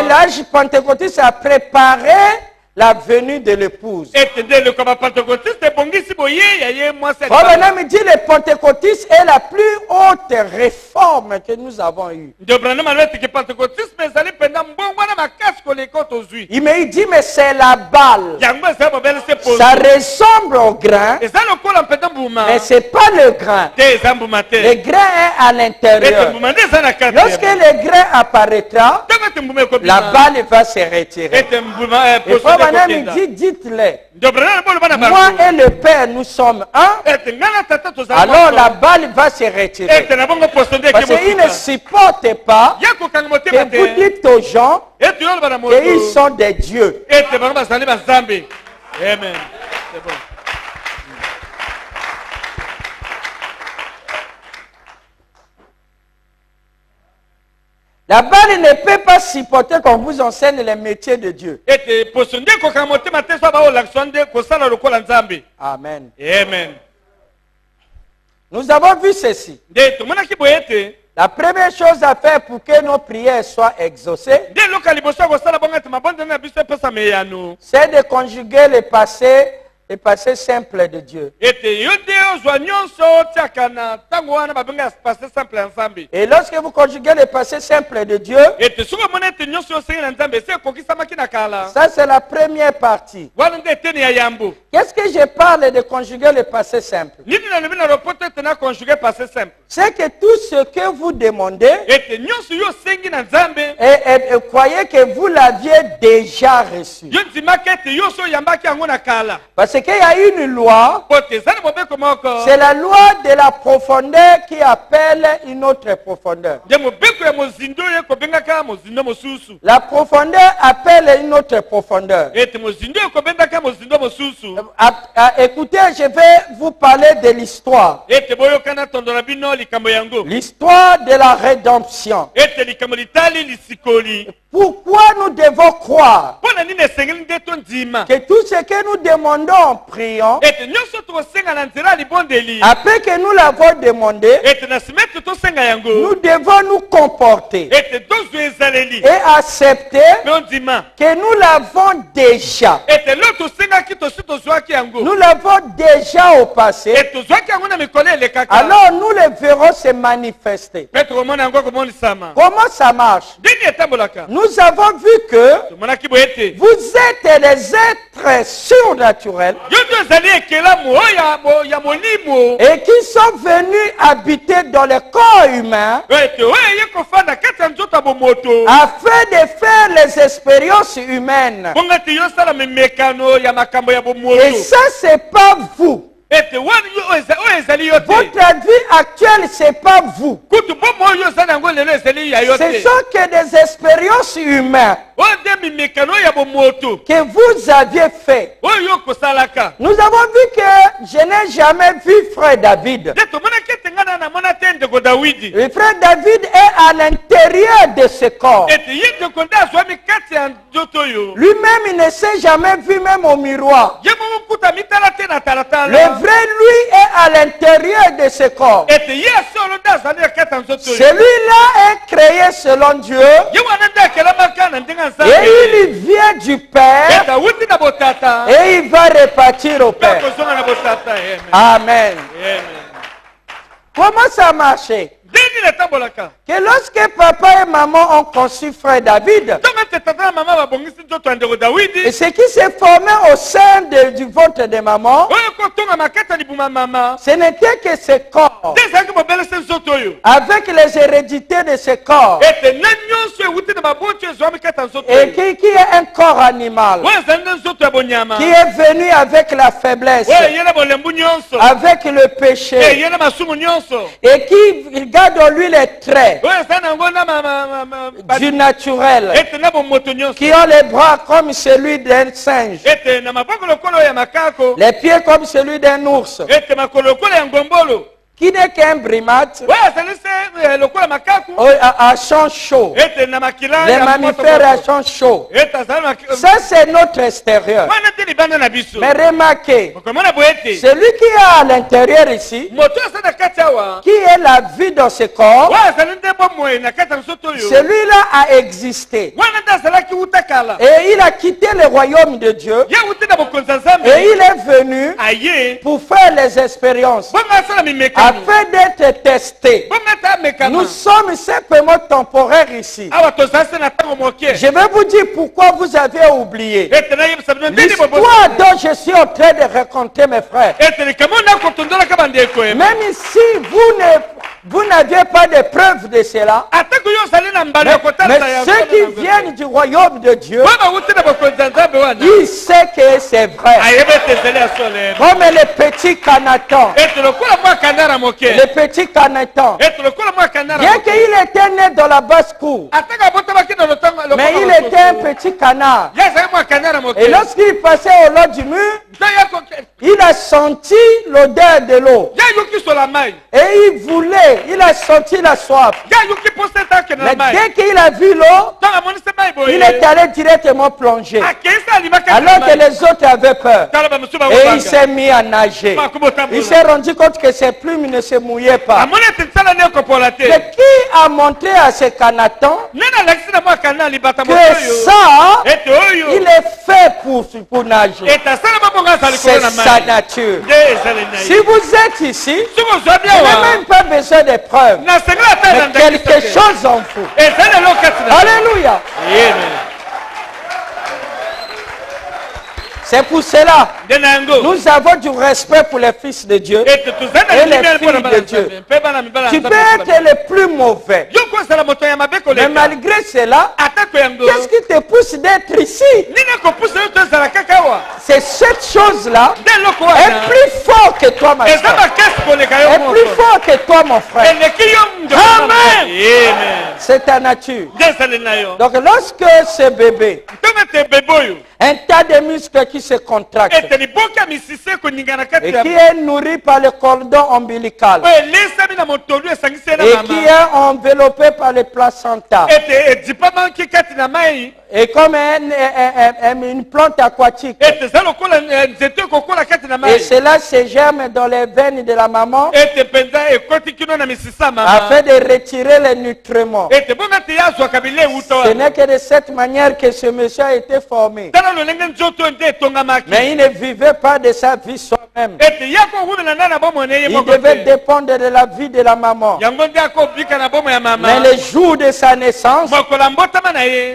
l'âge pentecôtiste a préparé la venue de l'épouse. Maintenant, il dit le pentecôtisme est la plus haute réforme que nous avons eue. Il dit, mais c'est la balle. Ça ressemble au grain, mais ce n'est pas le grain. Le grain est à l'intérieur. Lorsque le grain apparaîtra, la balle va se retirer. Et Madame, il dit, dites-le. Moi et le Père, nous sommes un. Alors la balle va se retirer. Parce qu'il ne supporte pas que vous dites aux gens qu'ils sont des dieux. Amen. La balle ne peut pas supporter qu'on vous enseigne les métiers de Dieu. Amen. Amen. Nous avons vu ceci. La première chose à faire pour que nos prières soient exaucées, c'est de conjuguer le passé simple de Dieu. Et lorsque vous conjuguez le passé simple de Dieu, ça c'est la première partie. Qu'est-ce que je parle de conjuguer le passé simple? C'est que tout ce que vous demandez, et croyez que vous l'aviez déjà reçu. Parce qu'il y a une loi, c'est la loi de la profondeur qui appelle une autre profondeur. La profondeur appelle une autre profondeur. Écoutez, je vais vous parler de l'histoire. L'histoire de la rédemption. Pourquoi nous devons croire que tout ce que nous demandons en priant, après que nous l'avons demandé, nous devons nous comporter et accepter que nous l'avons déjà. Nous l'avons déjà au passé. Alors nous le verrons se manifester. Comment ça marche? Nous avons vu que vous êtes des êtres surnaturels et qui sont venus habiter dans le corps humain afin de faire les expériences humaines. Et ça, c'est pas vous. Votre vie actuelle, c'est pas vous. Ce sont que des expériences humaines que vous aviez fait. Nous avons vu que je n'ai jamais vu frère David. Le frère David est à l'intérieur de ce corps. Lui-même, il ne s'est jamais vu même au miroir. Le vrai, lui, est à l'intérieur de ce corps. Celui-là est créé selon Dieu. Et il vient du Père. Et il va repartir au Père. Amen. Comment ça a marché? Que lorsque papa et maman ont conçu frère David, et ce qui s'est formé au sein du ventre de maman, ce n'était que ce corps, avec les héredités de ce corps, et qui est un corps animal, qui est venu avec la faiblesse, avec le péché, et qui garde en lui les traits du naturel, qui ont les bras comme celui d'un singe, les pieds comme celui d'un ours, qui n'est qu'un primate, à champ chaud. Les mammifères à champ chaud. Ça, c'est notre extérieur. Mais remarquez, celui qui est à l'intérieur ici, qui est la vie dans ce corps, celui-là a existé. Et il a quitté le royaume de Dieu. Et il est venu pour faire les expériences, afin d'être testé. Nous sommes simplement temporaires ici. Je vais vous dire pourquoi vous avez oublié. L'histoire dont je suis en train de raconter, mes frères. Même si vous n'aviez pas de preuves de cela, mais ceux qui viennent du royaume de Dieu, ils savent que c'est vrai. Comme les petits canatans. Les petits canatans. Bien qu'il était né dans la basse-cour, mais il était un petit canard. Et lorsqu'il passait au long du mur, il a senti l'odeur de l'eau. Et il a senti la soif. Mais dès qu'il a vu l'eau, il est allé directement plonger. Alors que les autres avaient peur. Et il s'est mis à nager. Il s'est rendu compte que ses plumes ne se mouillaient pas. Mais qui a montré à ces canatans que ça, il est fait pour nager? C'est sa nature. Si vous êtes ici, vous n'avez même pas besoin de preuves. Mais quelque chose en vous. Alléluia. C'est pour cela nous avons du respect pour les fils de Dieu et les filles de Dieu. Tu peux être le plus mauvais, mais malgré cela, qu'est-ce qui te pousse d'être ici? C'est cette chose-là est plus fort que toi, ma soeur. Est plus fort que toi, mon frère. Amen. C'est ta nature. Donc lorsque ce bébé, un tas de muscles qui se contractent et qui est nourri par le cordon ombilical et qui est enveloppé par le placenta et comme une plante aquatique, et cela se germe dans les veines de la maman afin de retirer les nutriments. Ce n'est que de cette manière que ce monsieur a été formé. Mais il ne vivait pas de sa vie soi-même. Il devait dépendre de la vie de la maman. Mais le jour de sa naissance,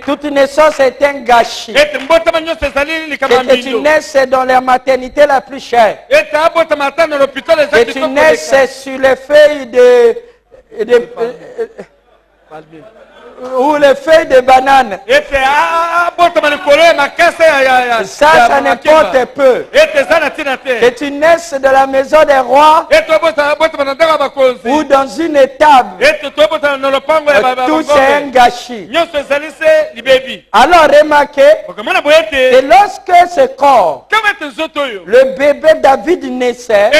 toute naissance est un gâchis. Que tu naisses dans la maternité la plus chère. Que tu naisses sur les feuilles ou les feuilles de banane. Ça n'importe peu. Que tu naisses de la maison des rois ou dans une étable. Tout c'est un gâchis. Alors remarquez que lorsque ce corps, le bébé David naissait,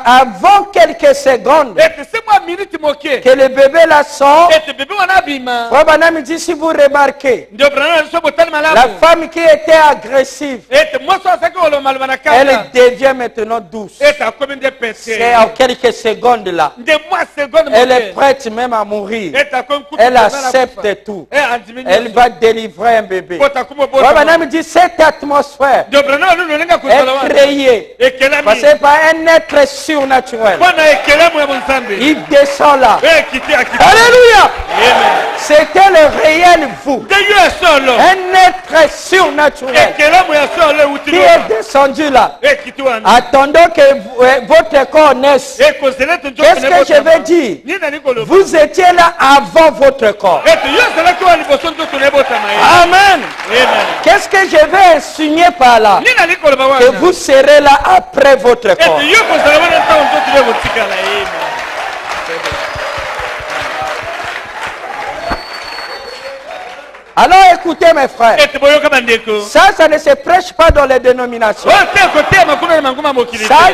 avant quelques secondes que le bébé la sort, Frère Branham dit, si vous remarquez, la femme qui était agressive, elle devient maintenant douce. C'est en quelques secondes là. Elle est prête même à mourir. Elle accepte tout. Elle va délivrer un bébé. Frère Branham dit, cette atmosphère est créée. C'est pas un être surnaturel. Il descend là. Alléluia. C'était le réel vous. Un être surnaturel qui est descendu là. Attendant que votre corps naisse. Qu'est-ce que je veux dire? Vous étiez là avant votre corps. Amen. Qu'est-ce que je vais insinuer par là? Que vous serez là après votre corps. Alors écoutez mes frères, ça ne se prêche pas dans les dénominations. Ça,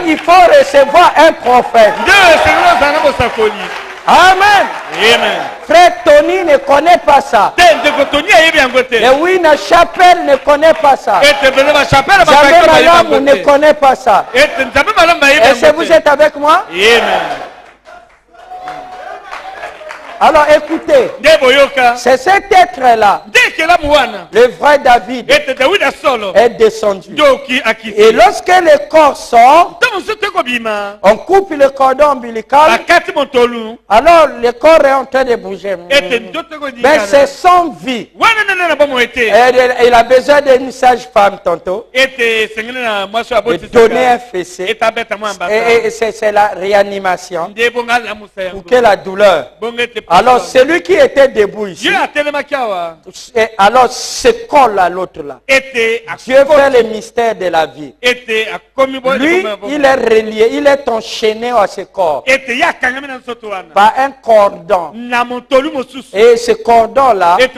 il faut recevoir un prophète. Amen. Amen. Frère Tony ne connaît pas ça. Et oui, la chapelle ne connaît pas ça. Jamais Malam ne connaît pas ça. Est-ce que vous êtes avec moi? Amen. Alors écoutez, c'est cet être-là, le vrai David, est descendu. Et lorsque le corps sort, on coupe le cordon ombilical, alors le corps est en train de bouger. Mais c'est sans vie. Il a besoin d'une sage-femme tantôt, de donner un fessé. Et c'est la réanimation pour que la douleur. Alors celui qui était debout ici, alors se colle à l'autre là. Dieu fait le mystère de la vie. Lui, il est relié, il est enchaîné à ce corps par un cordon. Et ce cordon là est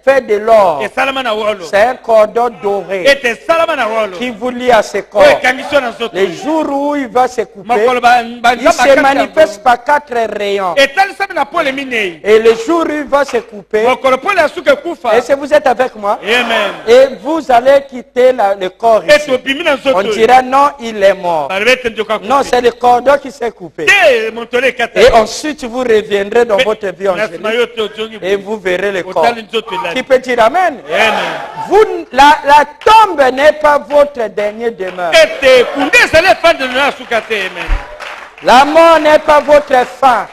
fait de l'or. C'est un cordon doré qui vous lie à ce corps. Les jours où il va se couper, il se manifeste par 4 rayons. Et le jour où il va se couper, et si vous êtes avec moi, Amen. Et vous allez quitter le corps ici, on dira non, il est mort. Non, c'est le cordon qui s'est coupé. Et ensuite vous reviendrez dans votre vie angélique et vous verrez le corps. Qui peut dire Amen? Vous, la tombe n'est pas votre dernier demeure. La mort n'est pas votre fin.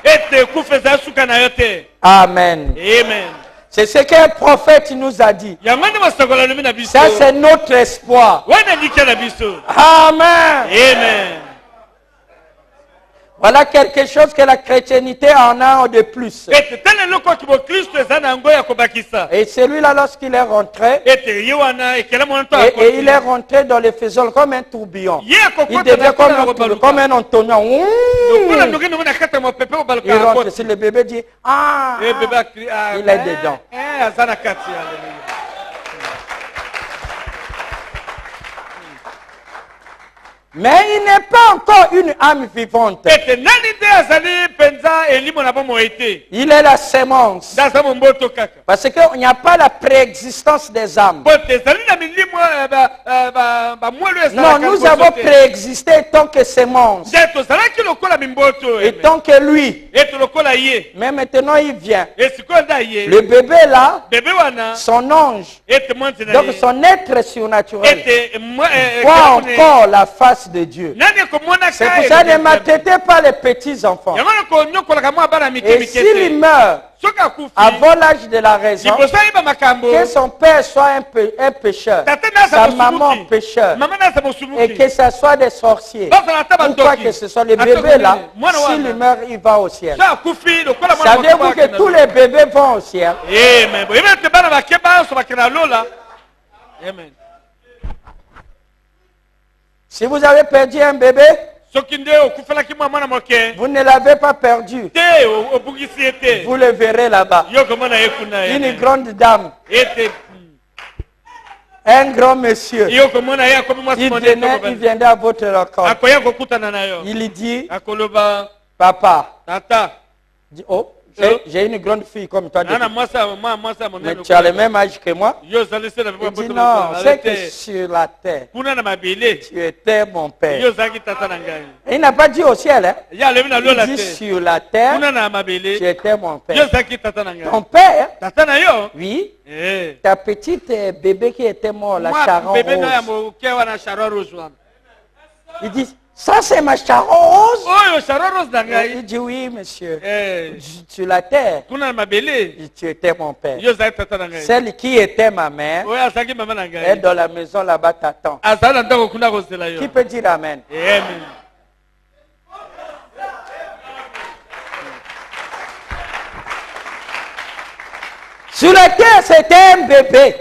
Amen. Amen. C'est ce qu'un prophète nous a dit. Ça, c'est notre espoir. Amen. Amen. Voilà quelque chose que la chrétienté en a de plus. Et celui-là, lorsqu'il est rentré, et il est rentré dans les faisceaux comme un tourbillon. Il devient comme un entonnoir. Il rentre. Si le bébé dit, ah, il est dedans. Mais il n'est pas encore une âme vivante. Il est la sémence. Parce qu'il n'y a pas la préexistence des âmes. Non, nous avons préexisté tant que sémence. Et tant que lui. Mais maintenant il vient. Le bébé là, son ange, donc son être surnaturel, voit encore la face de Dieu. C'est pour ça ne maltraitez pas les petits enfants. Et s'il meurt avant l'âge de la raison, que son père soit un pécheur, sa maman pécheur, et que ce soit des sorciers, ou quoi que ce soit, le bébé là, s'il meurt, il va au ciel. Savez-vous que tous les bébés vont au ciel? Amen. Si vous avez perdu un bébé, vous ne l'avez pas perdu. Vous le verrez là-bas. Une grande dame, un grand monsieur, il viendra à votre rencontre. Il dit, papa, oh, j'ai une grande fille comme toi. Mais tu as le même âge que moi. Il dit non, c'est que sur la terre, tu étais mon père. Il n'a pas dit au ciel. Hein? Il dit sur la terre, tu étais mon père. Ton père, oui, ta petite bébé qui était mort, la charon rose. Il dit, ça c'est ma charon rose. Il dit oui monsieur. Sur la terre, tu étais mon père. Celle qui était ma mère est dans la maison là-bas t'attend. Qui peut dire amen? Amen. Sur la terre, c'était un bébé.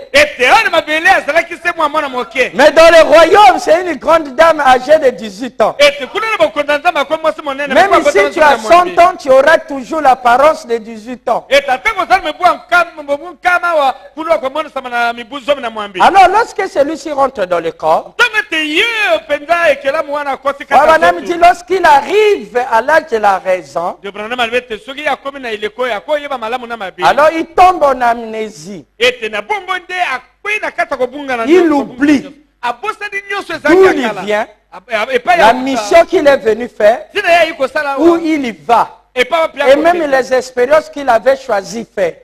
Mais dans le royaume, c'est une grande dame âgée de 18 ans. Même si tu as 100 ans, tu auras toujours l'apparence de 18 ans. Alors, lorsque celui-ci rentre dans le corps, lorsqu'il arrive à l'âge de la raison, alors il tombe en amnésie. Il oublie d'où il vient, la mission qu'il est venu faire, où il y va, et même les expériences qu'il avait choisi faire.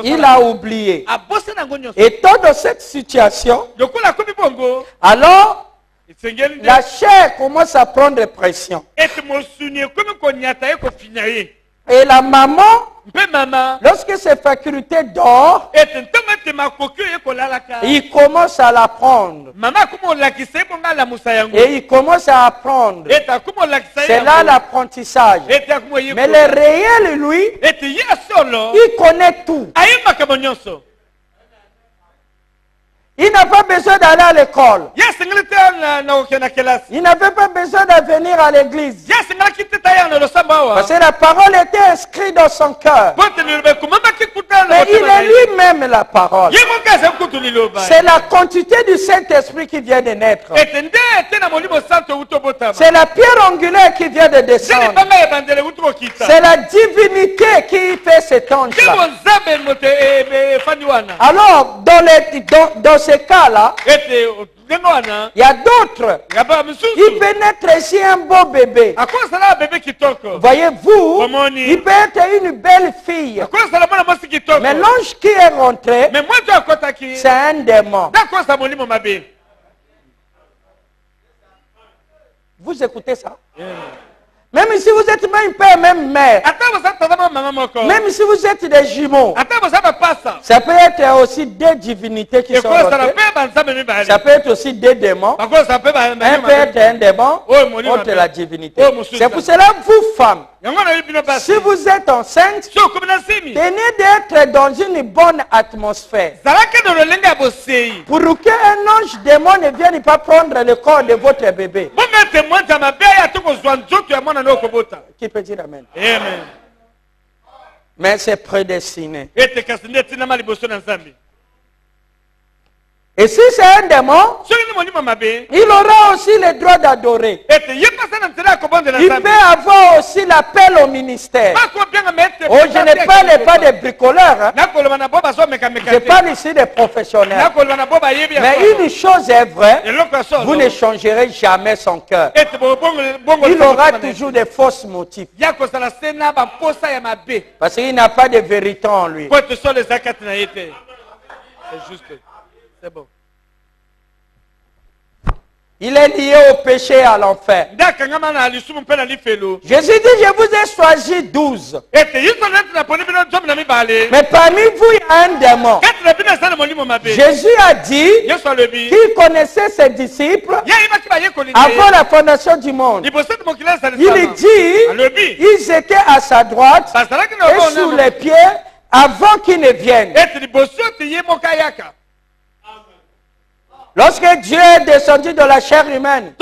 Il a oublié. Étant dans cette situation, alors la chair commence à prendre pression. Et la maman, lorsque ses facultés dorment, il commence à l'apprendre. Et il commence à apprendre. C'est là l'apprentissage. Mais le réel, lui, il connaît tout. Il n'a pas besoin d'aller à l'école. Il n'avait pas besoin de venir à l'église. Parce que la parole était inscrite dans son cœur. Mais il est lui-même la parole. C'est la quantité du Saint-Esprit qui vient de naître. C'est la pierre angulaire qui vient de descendre. C'est la divinité qui fait cet ange-là. Alors, dans ce cas-là, il y a d'autres. Il peut naître ici un beau bébé. Voyez-vous, il peut être une belle fille. Mais l'ange qui est rentré, c'est un démon. Vous écoutez ça? Même si vous êtes même père, même mère, même si vous êtes des jumeaux, ça peut être aussi des divinités qui sont rentrées. Ça peut être aussi des démons. Un peut être un démon, autre la divinité. C'est pour cela, vous femmes, si vous êtes enceinte, tenez d'être dans une bonne atmosphère. Pour qu'un ange démon ne vienne pas prendre le corps de votre bébé. Qui peut dire amen? Amen. Mais c'est prédestiné. Et si c'est un démon, il aura aussi le droit d'adorer. Il peut avoir aussi l'appel au ministère. Oh, je ne parle pas des bricoleurs. Hein. Je parle ici des professionnels. Mais une chose est vraie, vous ne changerez jamais son cœur. Il aura toujours des fausses motifs. Parce qu'il n'a pas de vérité en lui. C'est juste. C'est bon. Il est lié au péché et à l'enfer. Jésus dit, je vous ai choisi 12. Mais parmi vous, il y a un démon. Jésus a dit qu'il connaissait ses disciples avant la fondation du monde. Il dit, ils étaient à sa droite et sous les pieds avant qu'il ne vienne. Lorsque Dieu est descendu de la chair humaine,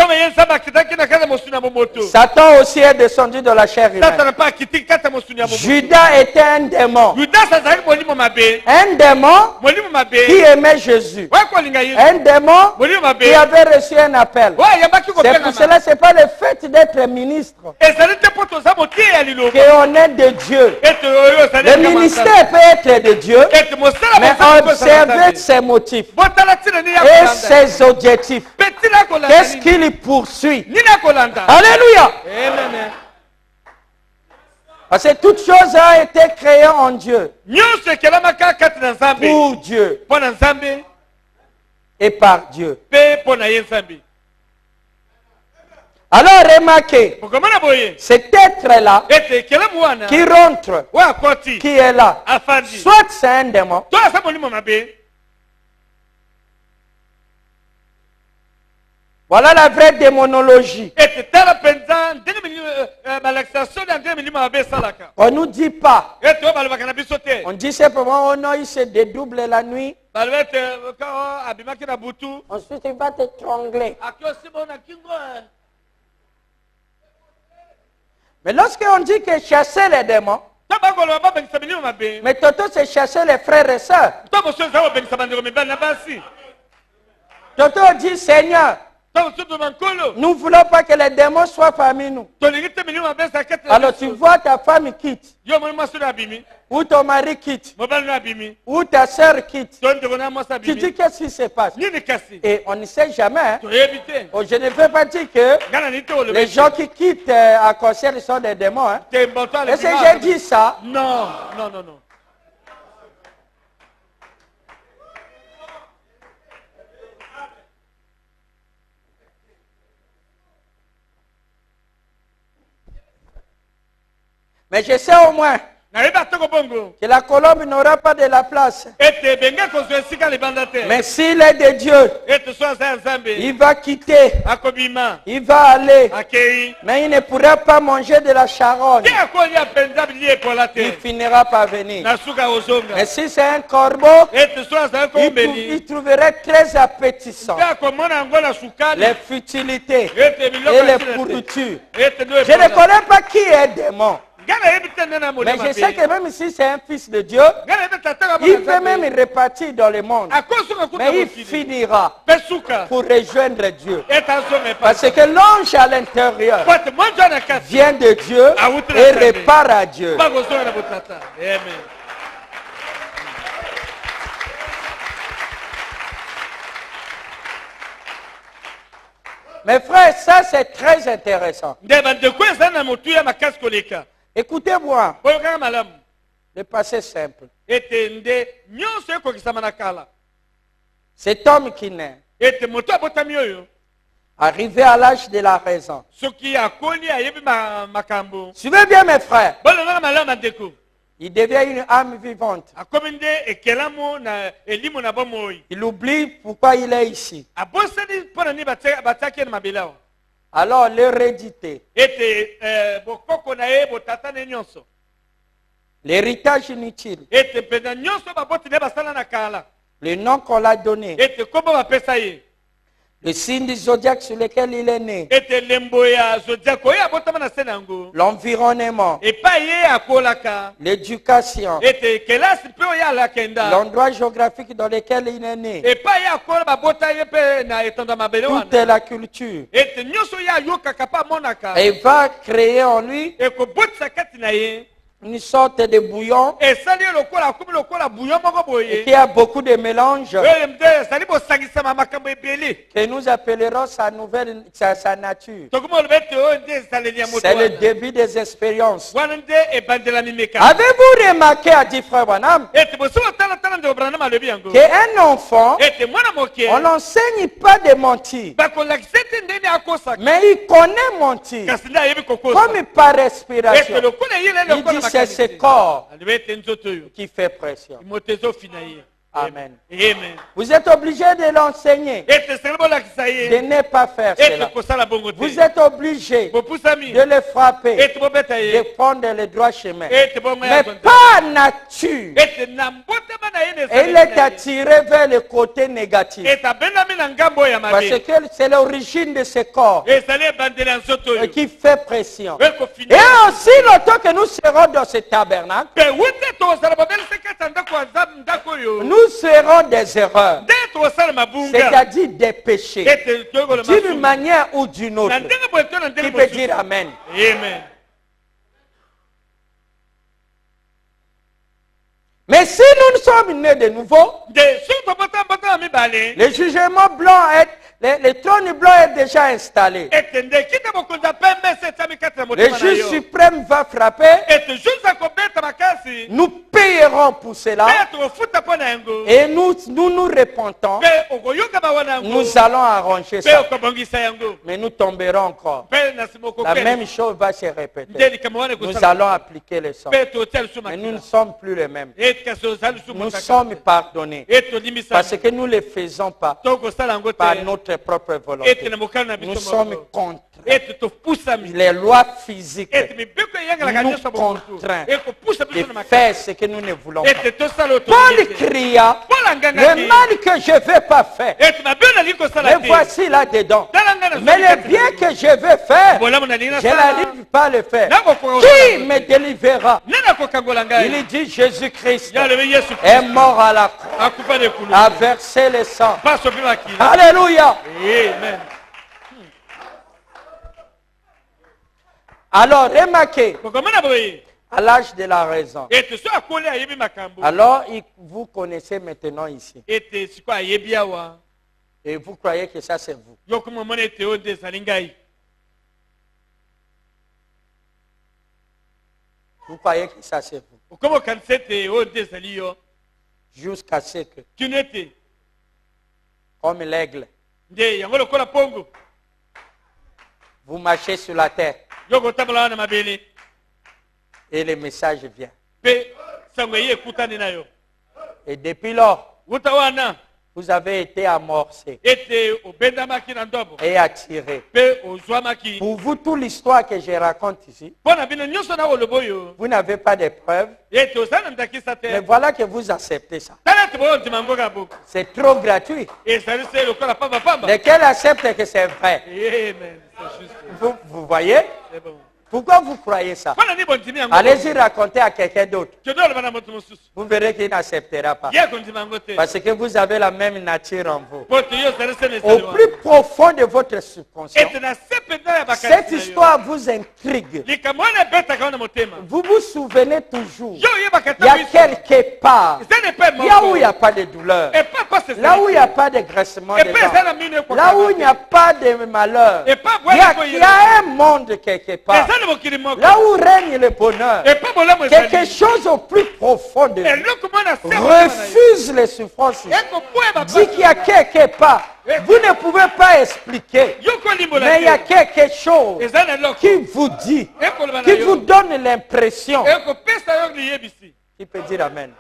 Satan aussi est descendu de la chair humaine. Judas était un démon. Un démon qui aimait Jésus. Un démon qui avait reçu un appel. C'est pour cela, ce n'est pas le fait d'être ministre qu'on est de Dieu. Le ministère peut être de Dieu, mais observez ses motifs et ses objectifs. Qu'est-ce qu'il poursuit? Alléluia. Parce que toute chose a été créée en Dieu. Pour Dieu. Et par Dieu. Alors remarquez, cet être-là qui rentre, qui est là, soit c'est un démon, voilà la vraie démonologie. On ne nous dit pas. On dit simplement, oh non, il se dédouble la nuit. Ensuite, il va t'étrangler. Mais lorsqu'on dit que chasser les démons, mais Toto c'est chasser les frères et sœurs. Toto dit Seigneur, nous ne voulons pas que les démons soient parmi nous. Alors tu vois ta femme quitte, ou ton mari quitte, ou ta soeur quitte. Tu dis qu'est-ce qui se passe? Et on ne sait jamais. Hein? Oh, je ne veux pas dire que les gens qui quittent à concert sont des démons. Hein? Est-ce que j'ai dit ça? Non, non, non, non. Mais je sais au moins que la colombe n'aura pas de la place. Mais s'il est de Dieu, il va quitter, il va aller, mais il ne pourra pas manger de la charogne. Il finira par venir. Mais si c'est un corbeau, il trouverait très appétissant les futilités et les pourritures. Je ne connais pas qui est démon. Mais je sais que même si c'est un fils de Dieu, il peut même repartir dans le monde. Mais il finira pour rejoindre Dieu. Parce que l'ange à l'intérieur vient de Dieu et repart à Dieu. Mes frères, ça c'est très intéressant. Écoutez-moi. Le passé simple. Cet homme qui naît, arrivé à l'âge de la raison. Suivez bien mes frères. Il devient une âme vivante. Il oublie pourquoi il est ici. Alors l'hérédité, l'héritage inutile, le nom qu'on l'a donné, le signe du zodiaque sur lequel il est né, l'environnement, l'éducation, l'endroit géographique dans lequel il est né, toute la culture. Et il va créer en lui une sorte de bouillon et qui a beaucoup de mélanges que nous appellerons sa nature. C'est le début des expériences. Avez-vous remarqué, a dit Frère Branham, qu'un enfant, on n'enseigne pas de mentir, mais il connaît mentir comme par respiration. Il dit c'est ce corps qui fait pression. Amen. Vous êtes obligé de l'enseigner, de ne pas faire cela. Vous êtes obligé de le frapper, de prendre le droit chemin. Mais par nature, il est attiré vers le côté négatif. Parce que c'est l'origine de ce corps qui fait pression. Et aussi longtemps que nous serons dans ce tabernacle, nous serons des erreurs, c'est-à-dire des péchés, d'une manière ou d'une autre. Qui peut dire Amen? Amen. Mais si nous sommes nés de nouveau, le jugement blanc le trône blanc est déjà installé. Le juge suprême va frapper. Nous payerons pour cela. Et nous nous repentons. Nous allons arranger ça. Mais nous tomberons encore. La même chose va se répéter. Nous allons appliquer le sang. Mais nous ne sommes plus les mêmes. Nous sommes pardonnés. Parce que nous ne le faisons pas par notre propre volonté. Nous sommes contre les lois physiques. Nous contraint de faire ce que nous ne voulons pas. Paul cria Le mal que je ne vais pas faire. Mais voici là-dedans. Mais le bien que je vais faire, je n'arrive pas à le faire. Qui me délivrera? Il dit Jésus-Christ est mort à la croix, a versé le sang. Alléluia. Amen. Alors, remarquez, à l'âge de la raison. Alors, vous connaissez maintenant ici. Et vous croyez que ça c'est vous. Vous croyez que ça c'est vous. Jusqu'à ce que, comme l'aigle, vous marchez sur la terre. Et le message vient. Et depuis lors, vous avez été amorcé et attiré. Pour vous, toute l'histoire que je raconte ici, vous n'avez pas de preuves. Mais voilà que vous acceptez ça. C'est trop gratuit. Lequel accepte que c'est vrai? Vous voyez? Pourquoi vous croyez ça? Allez-y raconter à quelqu'un d'autre. Vous verrez qu'il n'acceptera pas. Parce que vous avez la même nature en vous. Au plus profond de votre subconscient, cette histoire vous intrigue. Vous vous souvenez toujours. Il y a quelque part, là où il n'y a pas de douleur, là où il n'y a pas de graissement de dents, là où il n'y a pas de malheur, il y a un monde quelque part. Là où règne le bonheur, quelque chose au plus profond de vous refuse les souffrances. Dit qu'il y a quelque part. Vous ne pouvez pas expliquer. Mais il y a quelque chose qui vous dit, qui vous donne l'impression. Qui peut dire Amen?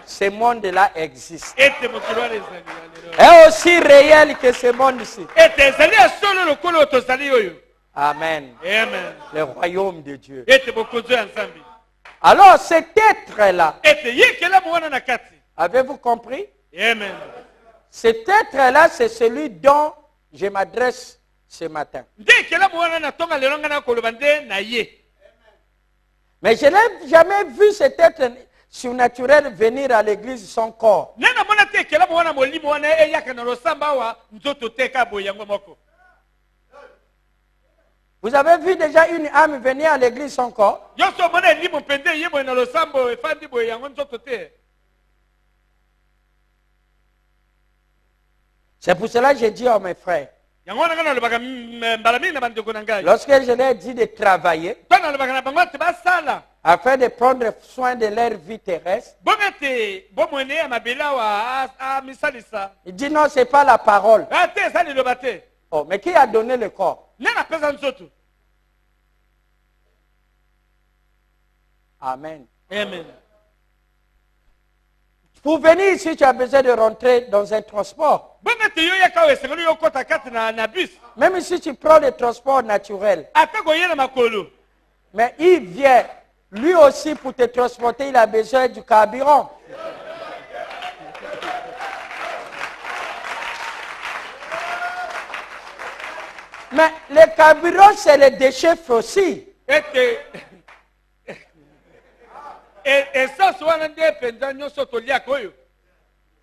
Ce monde-là existe. Est aussi réel que ce monde-ci. Amen. Amen. Le royaume de Dieu. Alors cet être-là, avez-vous compris? Amen. Cet être-là, c'est celui dont je m'adresse ce matin. Mais je n'ai jamais vu cet être surnaturel venir à l'église sans corps. Vous avez vu déjà une âme venir à l'église sans corps? C'est pour cela que j'ai dit à mes frères, lorsque je leur ai dit de travailler, afin de prendre soin de leur vie terrestre, il dit non, ce n'est pas la parole. Oh, mais qui a donné le corps? Amen. Amen. Pour venir ici, tu as besoin de rentrer dans un transport. Même si tu prends le transport naturel. Mais il vient, lui aussi pour te transporter, il a besoin du carburant. Mais le carburant, c'est le déchet fossile.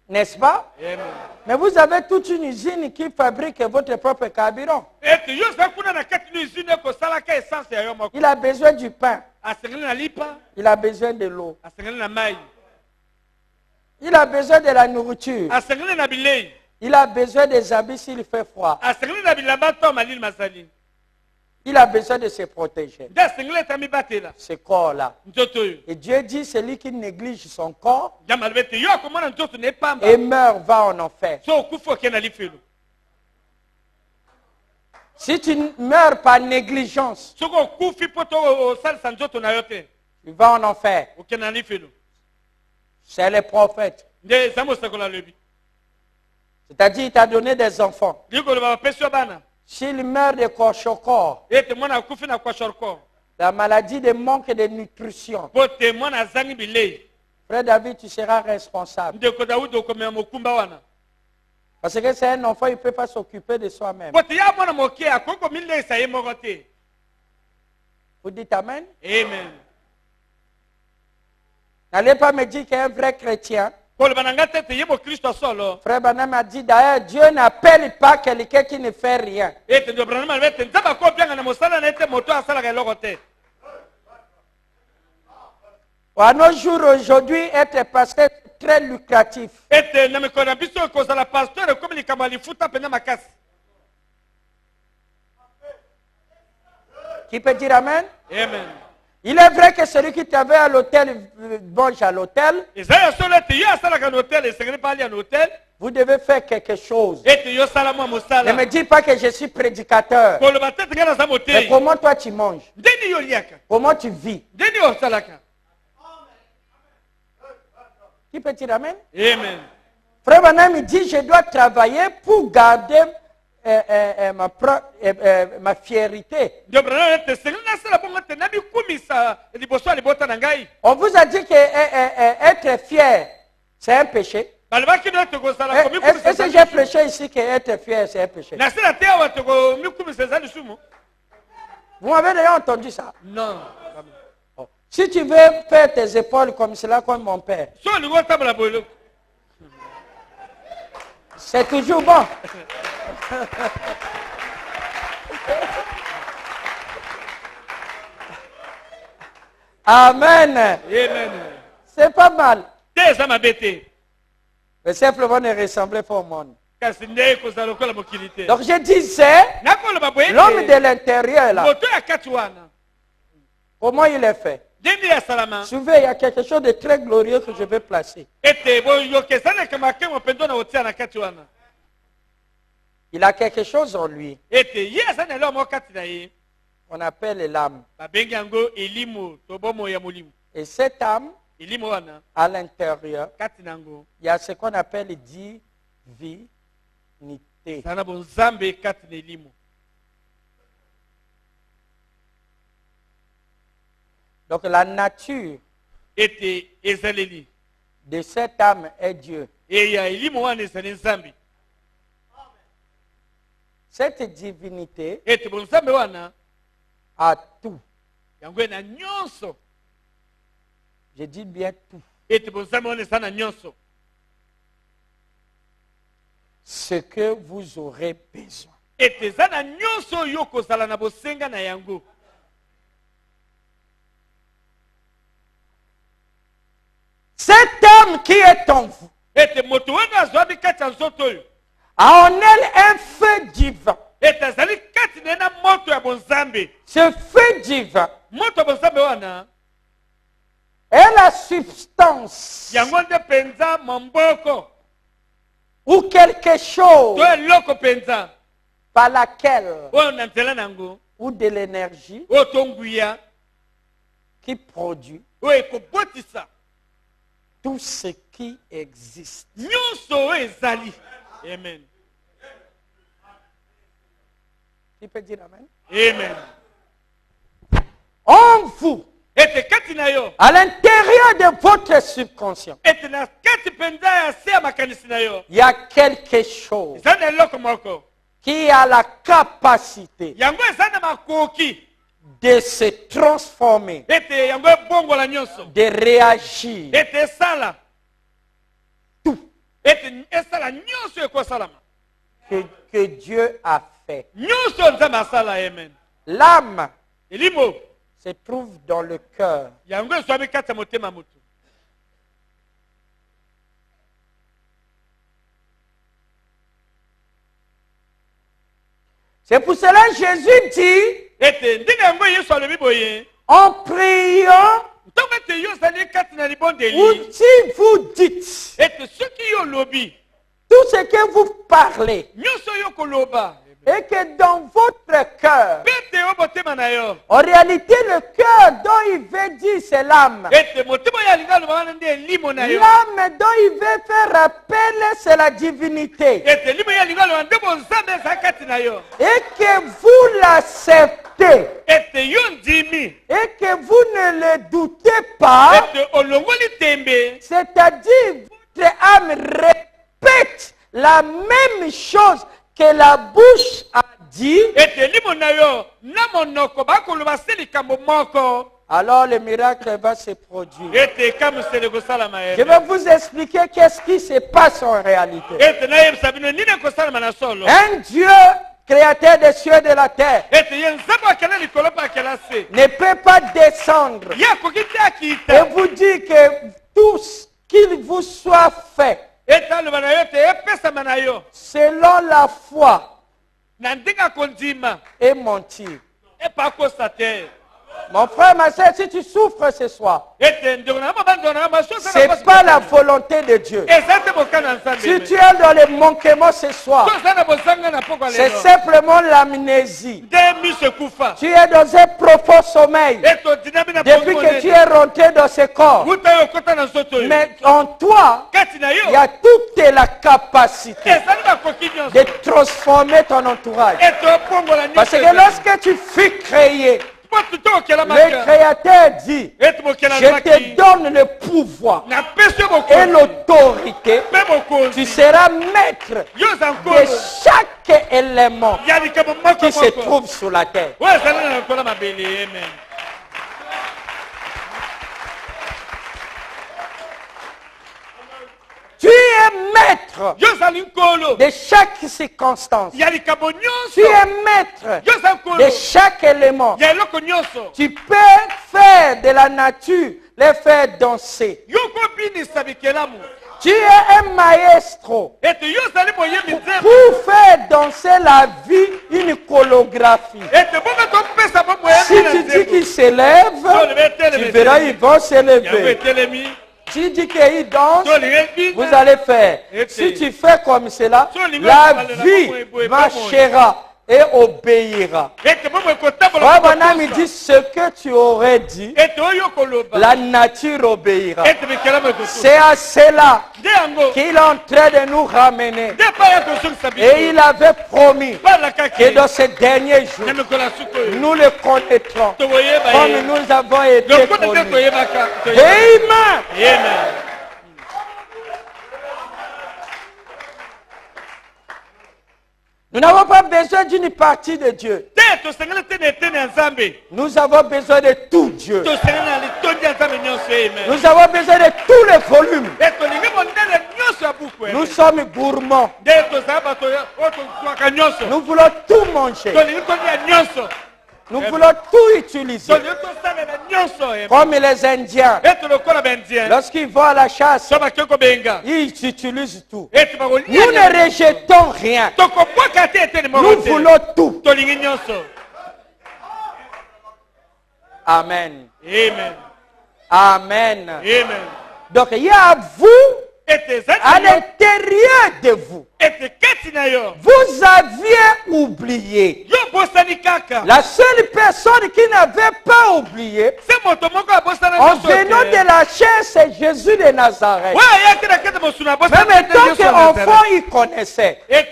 N'est-ce pas? Amen. Mais vous avez toute une usine qui fabrique votre propre carburant. Il a besoin du pain. Il a besoin de l'eau. Il a besoin de la nourriture. Il a besoin des habits s'il fait froid. Il a besoin de se protéger. Ce corps-là. Et Dieu dit, celui qui néglige son corps et meurt, va en enfer. Si tu meurs par négligence, tu vas en enfer. C'est le prophète. C'est-à-dire, il t'a donné des enfants. S'il meurt de corps, la maladie de manque de nutrition Frère David, tu seras responsable. Parce que c'est un enfant, il ne peut pas s'occuper de soi-même. Vous dites Amen? Amen. N'allez pas me dire qu'un vrai chrétien. Frère Branham a dit d'ailleurs, Dieu n'appelle pas quelqu'un qui ne fait rien. À nos jours aujourd'hui, être pasteur est très lucratif. Qui peut dire Amen? Amen. Il est vrai que celui qui travaille à l'hôtel mange à l'hôtel. Vous devez faire quelque chose. Ne me dis pas que je suis prédicateur. Mais comment toi tu manges? Comment tu vis? Qui peut dire Amen? Amen. Frère Branham me dit, je dois travailler pour garder ma fierté. On vous a dit que être fier, c'est un péché. Est-ce que j'ai prêché ici que être fier, c'est un péché? Vous m'avez déjà entendu ça? Non. Oh. Si tu veux faire tes épaules comme cela, comme mon père, c'est toujours bon. Amen. Amen. C'est pas mal. Mais mais simplement ne ressembler pas au monde. Donc je disais, l'homme de l'intérieur là, comment il est fait? Souvent, il y a quelque chose de très glorieux que je vais placer. Il a quelque chose en lui. On appelle l'âme. Et cette âme, à l'intérieur, il y a ce qu'on appelle divinité. Donc la nature de cette âme est Dieu. Cette divinité a tout. Je dis bien tout. Ce que vous aurez besoin. Cet homme qui est en vous a en elle un feu divin. Ce feu divin est la substance ou quelque chose par laquelle ou de l'énergie qui produit tout ce qui existe. Amen. Il peut dire Amen. Amen. En vous, à l'intérieur de votre subconscient, il y a quelque chose qui a la capacité de se transformer, de réagir. Tout que Dieu a fait. L'âme se trouve dans le cœur. C'est pour cela que Jésus dit, en priant, ou si vous dites, tout ce que vous parlez, et que dans votre cœur, en réalité le cœur dont il veut dire c'est l'âme. L'âme dont il veut faire appel c'est la divinité. Et que vous l'acceptez doutez et que vous ne le doutez pas, c'est-à-dire votre âme répète la même chose que la bouche a dit, alors le miracle va se produire. Je vais vous expliquer qu'est-ce qui se passe en réalité. Un Dieu créateur des cieux et de la terre ne peut pas descendre et vous dire que tout ce qu'il vous soit fait selon la foi et mentir. Mon frère, ma soeur, si tu souffres ce soir, ce n'est pas la volonté de Dieu. Si tu es dans le manquement ce soir, c'est simplement l'amnésie. Tu es dans un profond sommeil depuis que tu es rentré dans ce corps. Mais en toi, il y a toute la capacité de transformer ton entourage. Parce que lorsque tu fus créé, le Créateur dit, je te donne le pouvoir et l'autorité. Tu seras maître de chaque élément qui se trouve sur la terre. Tu es maître de chaque circonstance. Tu es maître de chaque élément. Tu peux faire de la nature, les faire danser. Tu es un maestro pour faire danser la vie une chorégraphie. Si tu dis qu'il s'élève, tu verras, ils vont s'élever. Si tu dis qu'il danse, vous allez faire. Si tu fais comme cela, la vie marchera et obéira. Mon il dit ce que tu aurais dit, la nature obéira. C'est à cela qu'il est en train de nous ramener. Et il avait promis que dans ces derniers jours, nous le connaîtrons comme nous avons été connus. Amen. Nous n'avons pas besoin d'une partie de Dieu. Nous avons besoin de tout Dieu. Nous avons besoin de tous les volumes. Nous sommes gourmands. Nous voulons tout manger. Nous voulons tout utiliser. Comme les Indiens. Lorsqu'ils vont à la chasse, ils utilisent tout. Nous ne rejetons rien. Nous voulons tout. Amen. Amen. Donc il y a vous à l'intérieur de vous. Vous aviez oublié. La seule personne qui n'avait pas oublié en venant de la chair, c'est Jésus de Nazareth. Même en tant qu'enfant, il connaissait. Mais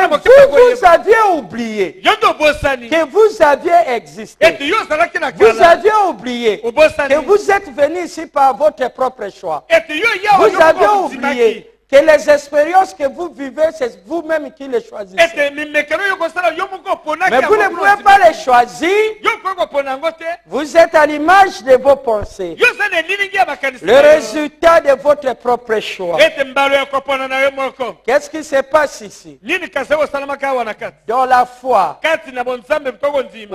vous aviez oublié que vous aviez existé. Vous aviez oublié que vous êtes venu ici par votre propre choix. Vous avez oublié que les expériences que vous vivez, c'est vous-même qui les choisissez. Mais vous ne pouvez pas les choisir. Vous êtes à l'image de vos pensées. Le résultat de votre propre choix. Qu'est-ce qui se passe ici? Dans la foi,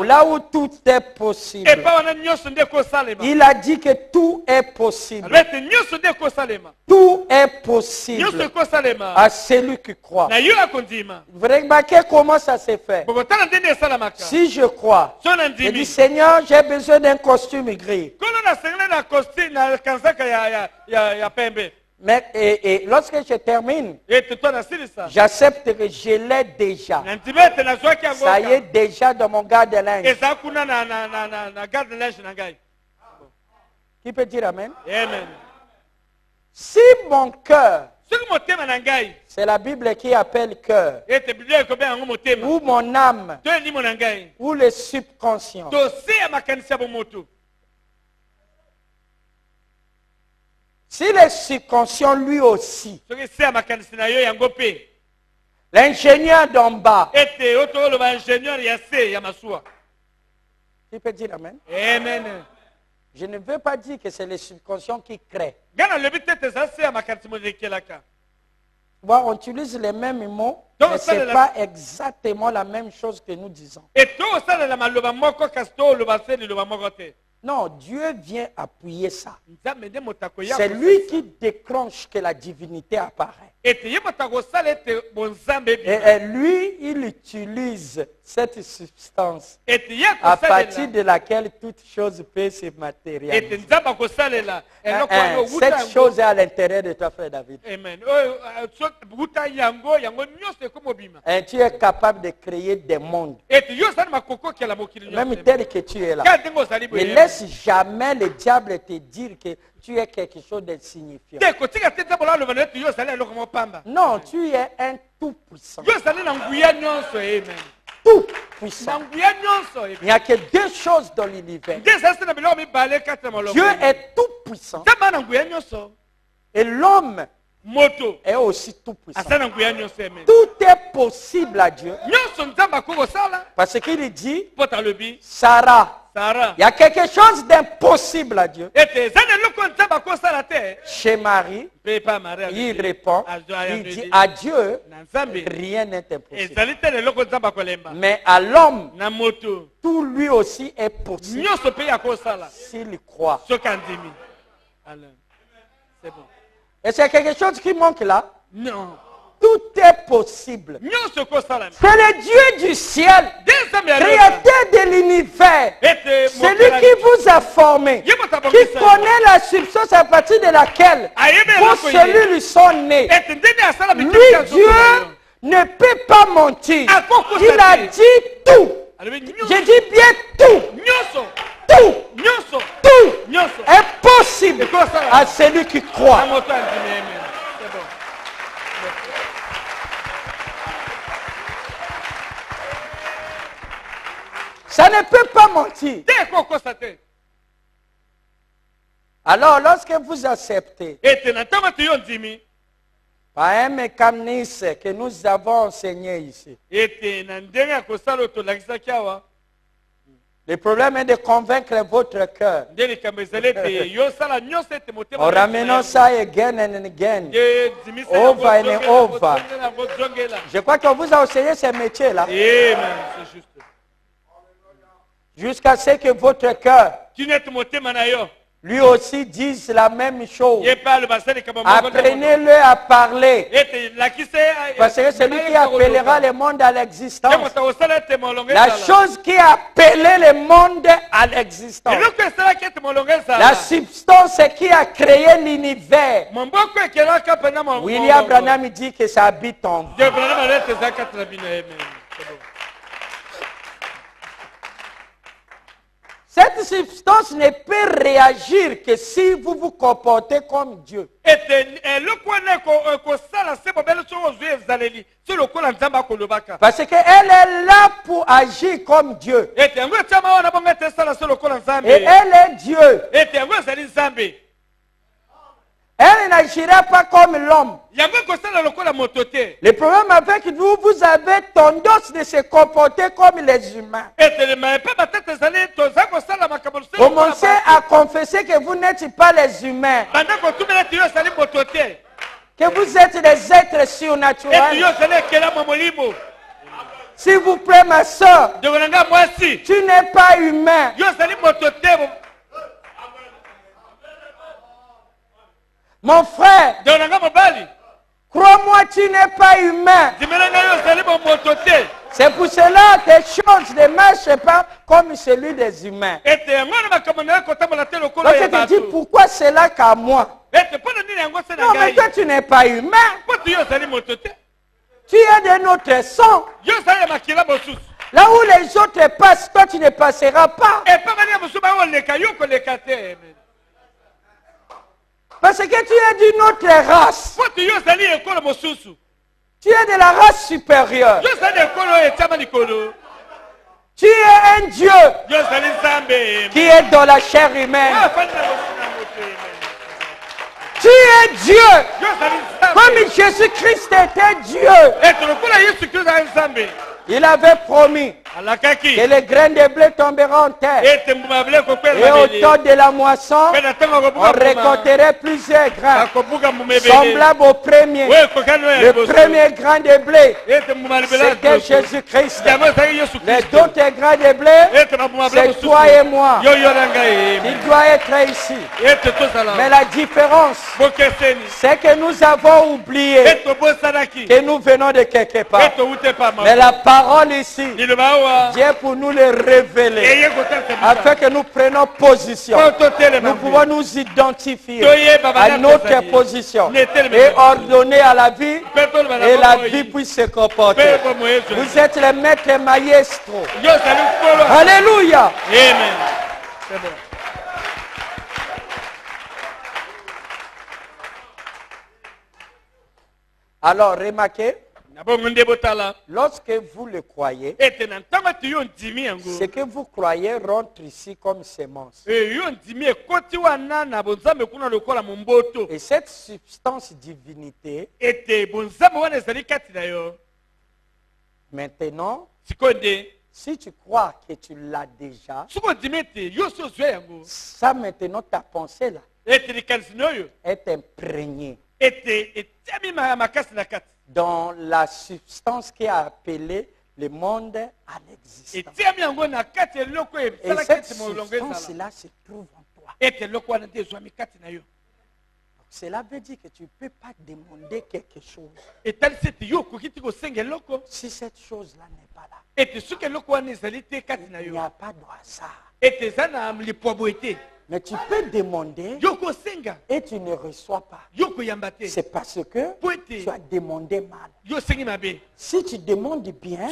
là où tout est possible. Il a dit que tout est possible. Tout est possible à celui qui croit. Vous remarquez comment ça se fait? Si je crois, je dis Seigneur, j'ai besoin d'un costume gris. Mais et lorsque je termine, j'accepte que je l'ai déjà. Ça y est déjà dans mon garde-linge. Qui peut dire Amen? Amen. Si mon cœur C'est la Bible qui appelle cœur. Ou mon âme. Ou le subconscient. Si le subconscient lui aussi, l'ingénieur d'en bas, tu peux dire amen? Amen. Je ne veux pas dire que c'est le subconscient qui crée. Bon, on utilise les mêmes mots, mais ce n'est pas exactement la même chose que nous disons. Non, Dieu vient appuyer ça. C'est lui qui déclenche que la divinité apparaît. Et lui, il utilise cette substance à partir de laquelle toute chose peut se matérialiser. Cette chose est à l'intérieur de toi, frère David. Amen. Et tu es capable de créer des mondes. Même tel que tu es là. Ne laisse jamais le diable te dire que tu es quelque chose d'insignifiant. Non, tu es un tout puissant. Tout puissant. Il n'y a que deux choses dans l'univers. Dieu est tout puissant. Et l'homme est aussi tout puissant. Tout est possible à Dieu. Parce qu'il dit, Sarah, il y a quelque chose d'impossible à Dieu. Chez Marie, il répond, il dit à Dieu, rien n'est impossible. Mais à l'homme, tout lui aussi est possible s'il croit. Et c'est quelque chose qui manque là? Non. Tout est possible. C'est le Dieu du ciel, créateur de l'univers, celui qui vous a formé, qui connaît la substance à partir de laquelle vos cellules sont nées. Lui, Dieu, ne peut pas mentir. Il a dit tout. Je dis bien tout. Tout est possible à celui qui croit. Ça ne peut pas mentir. Alors, lorsque vous acceptez par un mécanisme que nous avons enseigné ici, le problème est de convaincre votre cœur. En ramenant ça again and again, over and over. Je crois qu'on vous a enseigné ce métier-là. Jusqu'à ce que votre cœur lui aussi dise la même chose. Apprenez-le à parler. Parce que celui qui appellera le monde à l'existence, la chose qui a appelé le monde à l'existence, la substance qui a créé l'univers, William Branham dit que ça habite en vous. Cette substance ne peut réagir que si vous vous comportez comme Dieu. Parce qu'elle est là pour agir comme Dieu. Et elle est Dieu. Elle n'agira pas comme l'homme. Le problème avec vous, vous avez tendance de se comporter comme les humains. Commencez à confesser que vous n'êtes pas les humains. Que vous êtes des êtres surnaturels. S'il vous plaît, ma soeur, tu n'es pas humain. Mon frère, crois-moi, tu n'es pas humain. C'est pour cela que les choses ne marchent pas comme celui des humains. Donc je te dis, pourquoi c'est là qu'à moi? Non, mais toi, tu n'es pas humain. Tu es de notre sang. Là où les autres passent, toi, tu ne passeras pas. Parce que tu es d'une autre race. Tu es de la race supérieure. Tu es un Dieu qui est dans la chair humaine. Tu es Dieu. Comme Jésus-Christ était Dieu. Il avait promis que les graines de blé tomberont en terre. Et au temps de la moisson, on récolterait plusieurs grains semblables au premier. Le premier grain de blé, c'était Jésus-Christ. Les autres grains de blé, c'est toi et moi. Il doit être ici. Mais la différence, c'est que nous avons oublié que nous venons de quelque part. Mais la parole ici, Dieu pour nous le révéler, afin que nous prenions position. Nous pouvons nous identifier à notre position et ordonner à la vie, et la vie puisse se comporter. Vous êtes les maîtres maestros. Alléluia. Amen. Alors, remarquez, lorsque vous le croyez, ce que vous croyez rentre ici comme sémence. Et cette substance divinité, maintenant, si tu crois que tu l'as déjà, ça maintenant ta pensée là est imprégnée dans la substance qui a appelé le monde à l'existence. Et cette substance-là se trouve en toi. Cela veut dire que tu ne peux pas demander quelque chose si cette chose-là n'est pas là. Il n'y a pas de hasard. Mais tu peux demander et tu ne reçois pas. C'est parce que tu as demandé mal. Si tu demandes bien,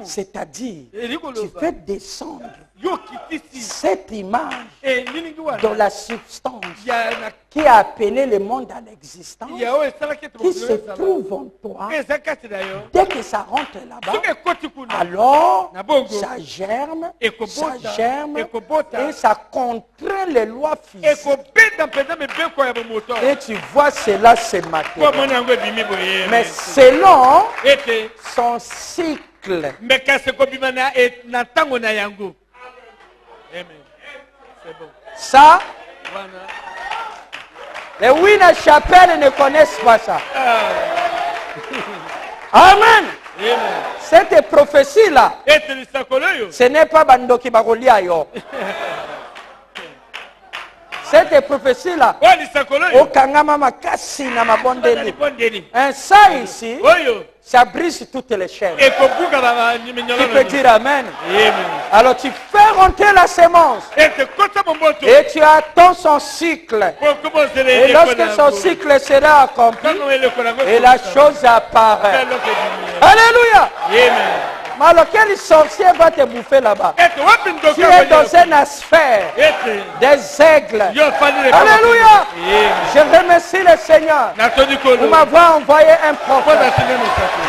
c'est-à-dire tu fais descendre cette image dans la substance qui a appelé le monde à l'existence, qui se trouve en toi. Dès que ça rentre là-bas, alors ça germe et ça contraint les lois physiques. Et tu vois cela ce matin. Mais selon son cycle. Ça, les Winner Chapelle ne connaissent pas ça. Amen. Cette prophétie-là, ce n'est pas Bandoki Bagolia yo. Cette prophétie-là, un ça ici, ça brise toutes les chaînes. Tu peux dire Amen. Alors tu fais rentrer la sémence et tu attends son cycle. Et lorsque son cycle sera accompli, et la chose apparaît. Alléluia. Mais alors quel sorcier va te bouffer là-bas? Tu es dans une sphère des aigles. Alléluia. Je remercie le Seigneur. Vous m'avez envoyé un prophète.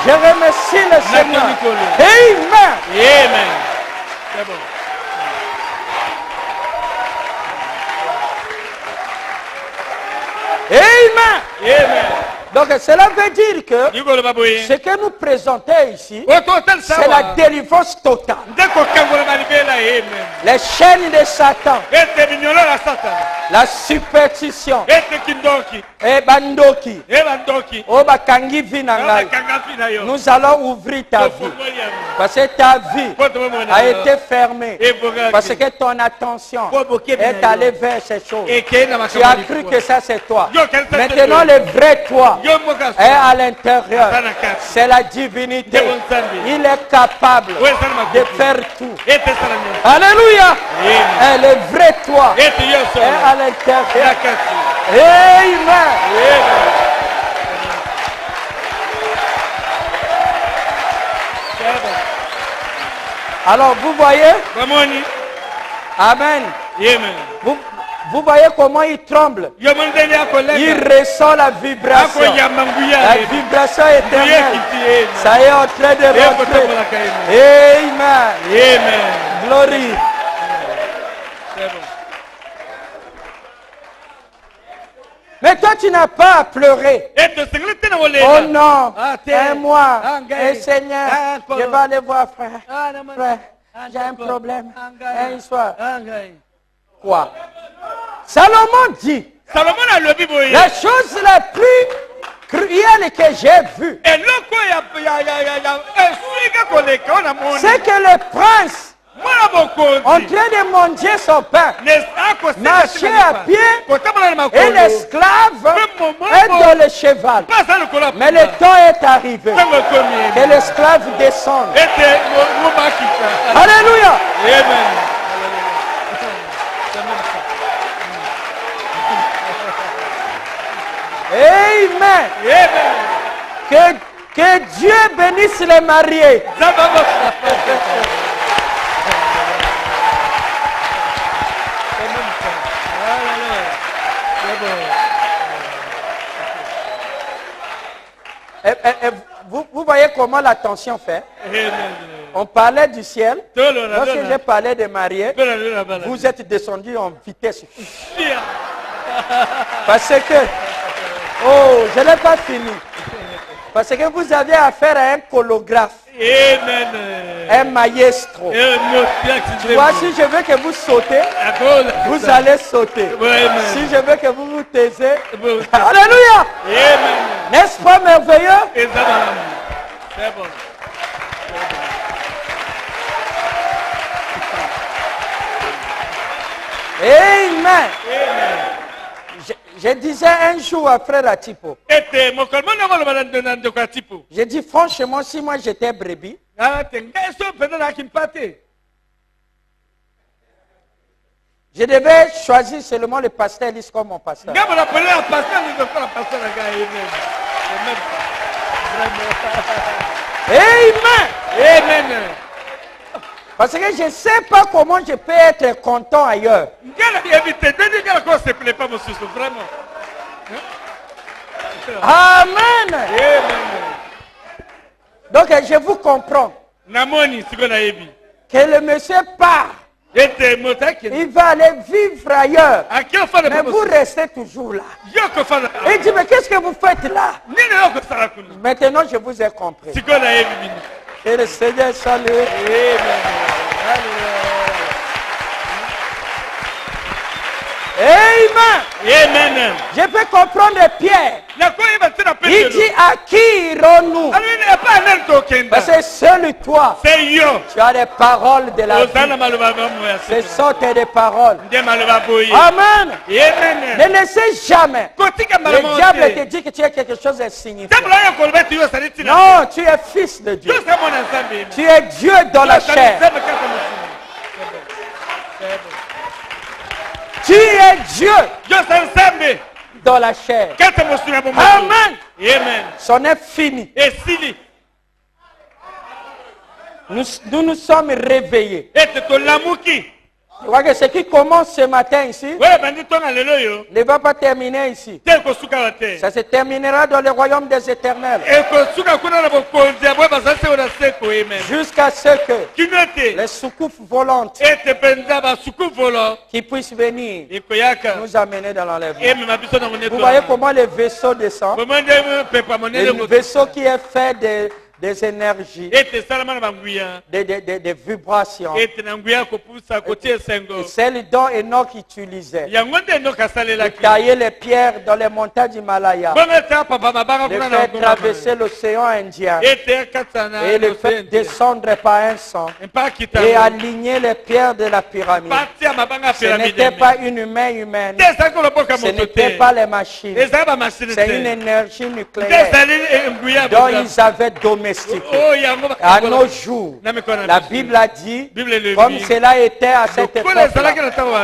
Je remercie le Seigneur. Amen. Amen. C'est bon. Amen. Amen. Donc cela veut dire que ce que nous présentons ici, c'est la délivrance totale. Les chaînes de Satan, la superstition, et bandoki, obakangi vinangai. Nous allons ouvrir ta vie. Parce que ta vie a été fermée. Parce que ton attention est allée vers ces choses. Tu as cru que ça c'est toi. Maintenant le vrai toi est à l'intérieur. C'est la divinité. Il est capable de faire tout. Alléluia. Et le vrai toi est à l'intérieur. Amen. Alors vous voyez. Amen. Vous voyez comment il tremble. Il ressent la vibration. La vibration éternelle. Ça est en train de rentrer. Amen. Amen. Glory. Mais toi, tu n'as pas à pleurer. Oh non, un mois, un Seigneur, je vais aller voir frère. Frère, j'ai un problème. Un soir. Quoi? Salomon dit, la chose la plus cruelle que j'ai vue, c'est que le prince, en train de manger son pain, marcher à pied, et l'esclave est dans le cheval. Mais le temps est arrivé que l'esclave descende. Alléluia. Amen. Que Dieu bénisse les mariés. Vous voyez comment la tension fait? On parlait du ciel. Lorsque j'ai parlé des mariés, vous êtes descendu en vitesse. Parce que, oh, je n'ai pas fini. Parce que vous avez affaire à un holographe. Un maestro. Tu vois, si je veux que vous sautez, vous allez sauter. Si je veux que vous vous taisez, alléluia. N'est-ce pas merveilleux? Amen. Je disais un jour à frère Atipo. J'ai dit franchement, si moi j'étais brebis, je devais choisir seulement le pasteur Ellis comme mon pasteur. Amen. Parce que je ne sais pas comment je peux être content ailleurs. Amen. Donc je vous comprends. Que le monsieur part. Il va aller vivre ailleurs. Mais vous restez toujours là. Il dit, mais qu'est-ce que vous faites là? Maintenant, je vous ai compris. Et le Seigneur salue. Amen. Je peux comprendre Pierre. Il dit, à qui irons-nous? Parce que seul toi, tu as les paroles de la vie. Ce sont tes paroles. Amen. Ne laissez jamais le diable te dire que tu es quelque chose d'insignifiant. Non, tu es fils de Dieu. Tu es Dieu dans la chair. Tu es Dieu dans la chair. Amen. C'en est fini. Nous sommes réveillés. Tu vois que ce qui commence ce matin ici ne va pas terminer ici. Ça se terminera dans le royaume des éternels. Jusqu'à ce que les soucoupes volantes qui puissent venir nous amener dans l'enlèvement. Vous voyez comment le vaisseau descend. Le vaisseau qui est fait des énergies, des vibrations. Et celle dont Enoch utilisait. De tailler les pierres dans les montagnes d'Himalaya. De faire traverser l'océan Indien. Et le faire descendre par un sang. Et aligner les pierres de la pyramide. Ce n'était pas une main humaine. Ce n'était pas les machines. C'est une énergie nucléaire dont ils avaient dominé. domestiqué. À nos jours, la Bible a dit, comme cela était à cette époque,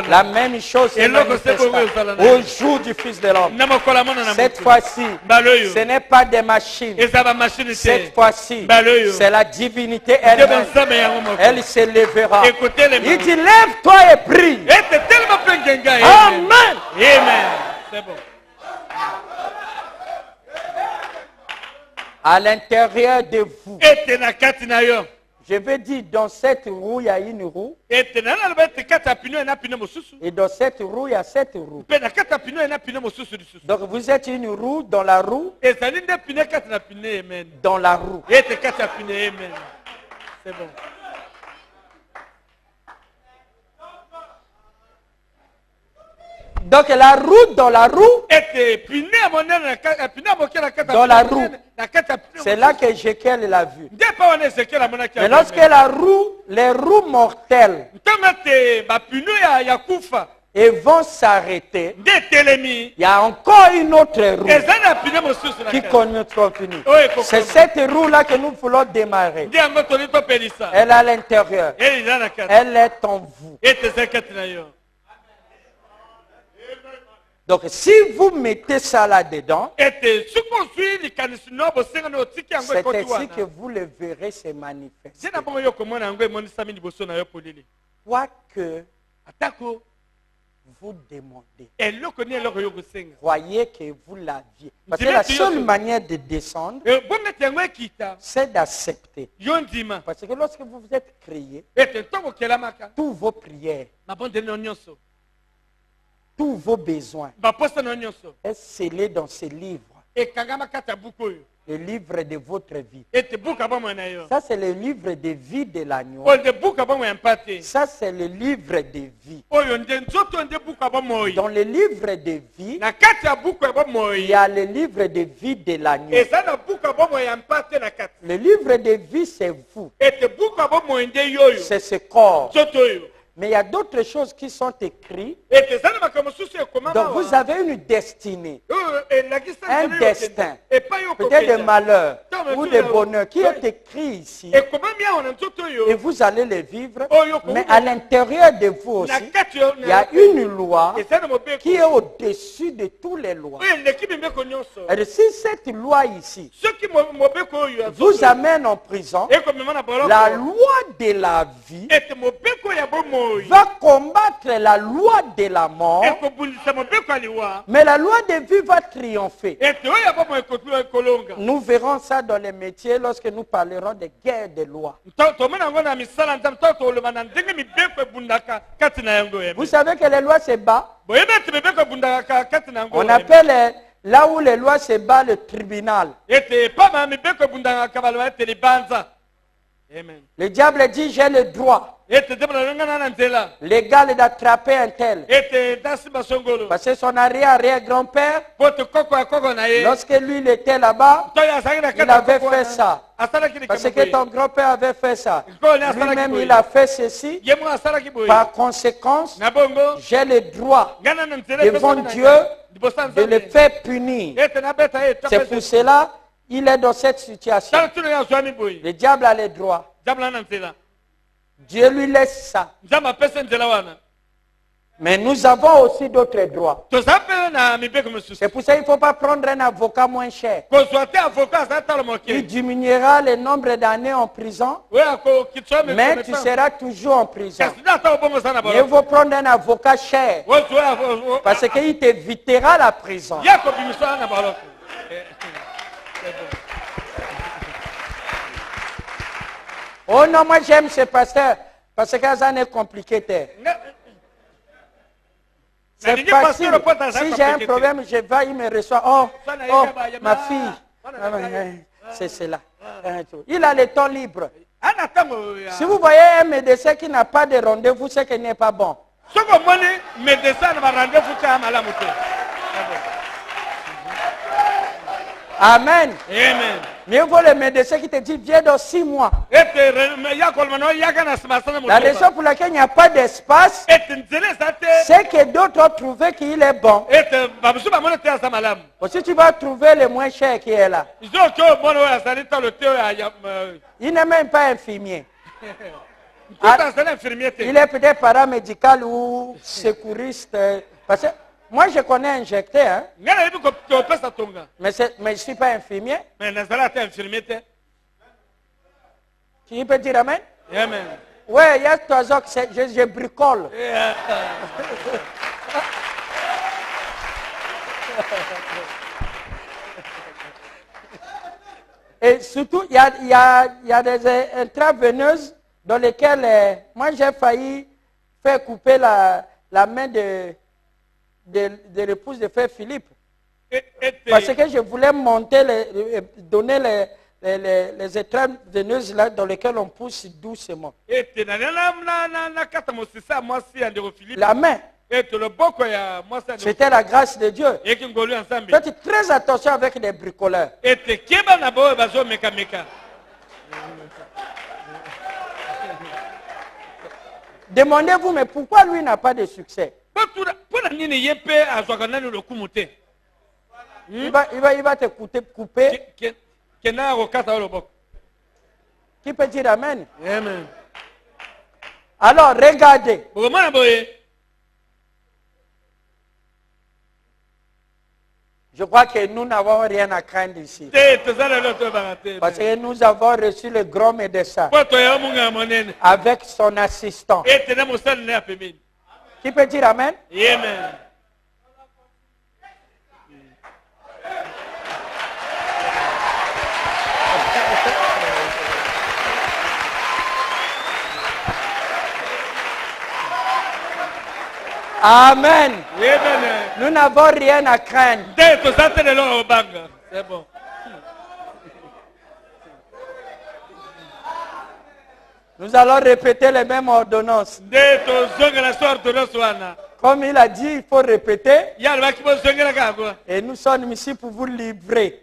la même chose se manifesta au jour du Fils de l'homme. Cette fois-ci, ce n'est pas des machines. Cette fois-ci, c'est la divinité elle-même. Elle se lèvera. Il dit, lève-toi et prie. Amen. Amen. C'est bon. À l'intérieur de vous. Je veux dire, dans cette roue, il y a une roue. Et dans cette roue, il y a 7 roues. Donc vous êtes une roue dans la roue. Dans la roue. C'est bon. Donc la roue dans la roue. Dans la roue. C'est là que Ézéchiel l'a vu. Mais lorsque la roue, les roues mortelles, et vont s'arrêter, il y a encore une autre roue qui continue. C'est cette roue-là que nous voulons démarrer. Elle est à l'intérieur. Elle est en vous. Donc si vous mettez ça là-dedans, c'est ainsi que vous le verrez se manifester. Quoi que vous demandez, croyez que vous l'aviez. Parce que la seule manière de descendre, c'est d'accepter. Parce que lorsque vous vous êtes créé, tous vos prières, tous vos besoins est scellé dans ce livre. Le livre de votre vie. Ça, c'est le livre de vie de l'agneau. Ça, c'est le livre de vie. Dans le livre de vie, il y a le livre de vie de l'agneau. Le livre de vie, c'est vous. C'est ce corps. Mais il y a d'autres choses qui sont écrites. Donc vous avez une destinée, un destin, peut-être de malheur ou de bonheur qui est écrit ici. Et vous allez le vivre. Mais à l'intérieur de vous aussi, il y a une loi qui est au-dessus de toutes les lois. Et si cette loi ici vous amène en prison, la loi de la vie va combattre la loi de la mort, mais la loi de vie va triompher. Nous verrons ça dans les métiers lorsque nous parlerons de guerre de loi. Vous savez que les lois se battent. On appelle là où les lois se battent le tribunal. Le diable dit j'ai le droit légal d'attraper un tel. Parce que son arrière-grand-père, lorsque lui il était là-bas, il avait fait ça. Parce que ton grand-père avait fait ça. Lui-même il a fait ceci. Par conséquent, j'ai le droit devant Dieu de le faire punir. C'est pour cela il est dans cette situation. Le diable a le droit. Dieu lui laisse ça. Mais nous avons aussi d'autres droits. C'est pour ça qu'il ne faut pas prendre un avocat moins cher. Il diminuera le nombre d'années en prison, mais tu seras toujours en prison. Il faut prendre un avocat cher, parce qu'il t'évitera la prison. Oh non, moi j'aime ce pasteur, parce que ça n'est compliqué. C'est facile. Si j'ai un problème, je vais, il me reçoit. Oh, ma fille. C'est cela. Il a le temps libre. Si vous voyez un médecin qui n'a pas de rendez-vous, c'est qu'il n'est pas bon. Amen. Amen. Mieux vaut le médecin qui te dit viens dans 6 mois. La raison pour laquelle il n'y a pas d'espace, c'est que d'autres ont trouvé qu'il est bon. Si tu vas trouver le moins cher qui est là. Il n'est même pas infirmier. Il est peut-être paramédical ou secouriste. Parce que moi, je connais injecter, hein? Mais je ne suis pas infirmier. Tu peux dire amen? Amen. Oui, il y a 3 ans que je bricole. Et surtout, il y a des intraveineuses dans lesquelles moi j'ai failli faire couper la main de l'épouse de frère Philippe. Parce que je voulais monter, donner les intraveineuses là dans lesquelles on pousse doucement. La main. C'était la grâce de Dieu. Faites très attention avec les bricoleurs. Demandez-vous, mais pourquoi lui n'a pas de succès? Il va te couper. Qui peut dire amen? Amen. Alors, regardez. Je crois que nous n'avons rien à craindre ici. Parce que nous avons reçu le grand médecin avec son assistant. Qui peut dire amen? Amen. Amen. Nous n'avons rien à craindre. C'est bon. Nous allons répéter les mêmes ordonnances. Comme il a dit, il faut répéter. Et nous sommes ici pour vous livrer.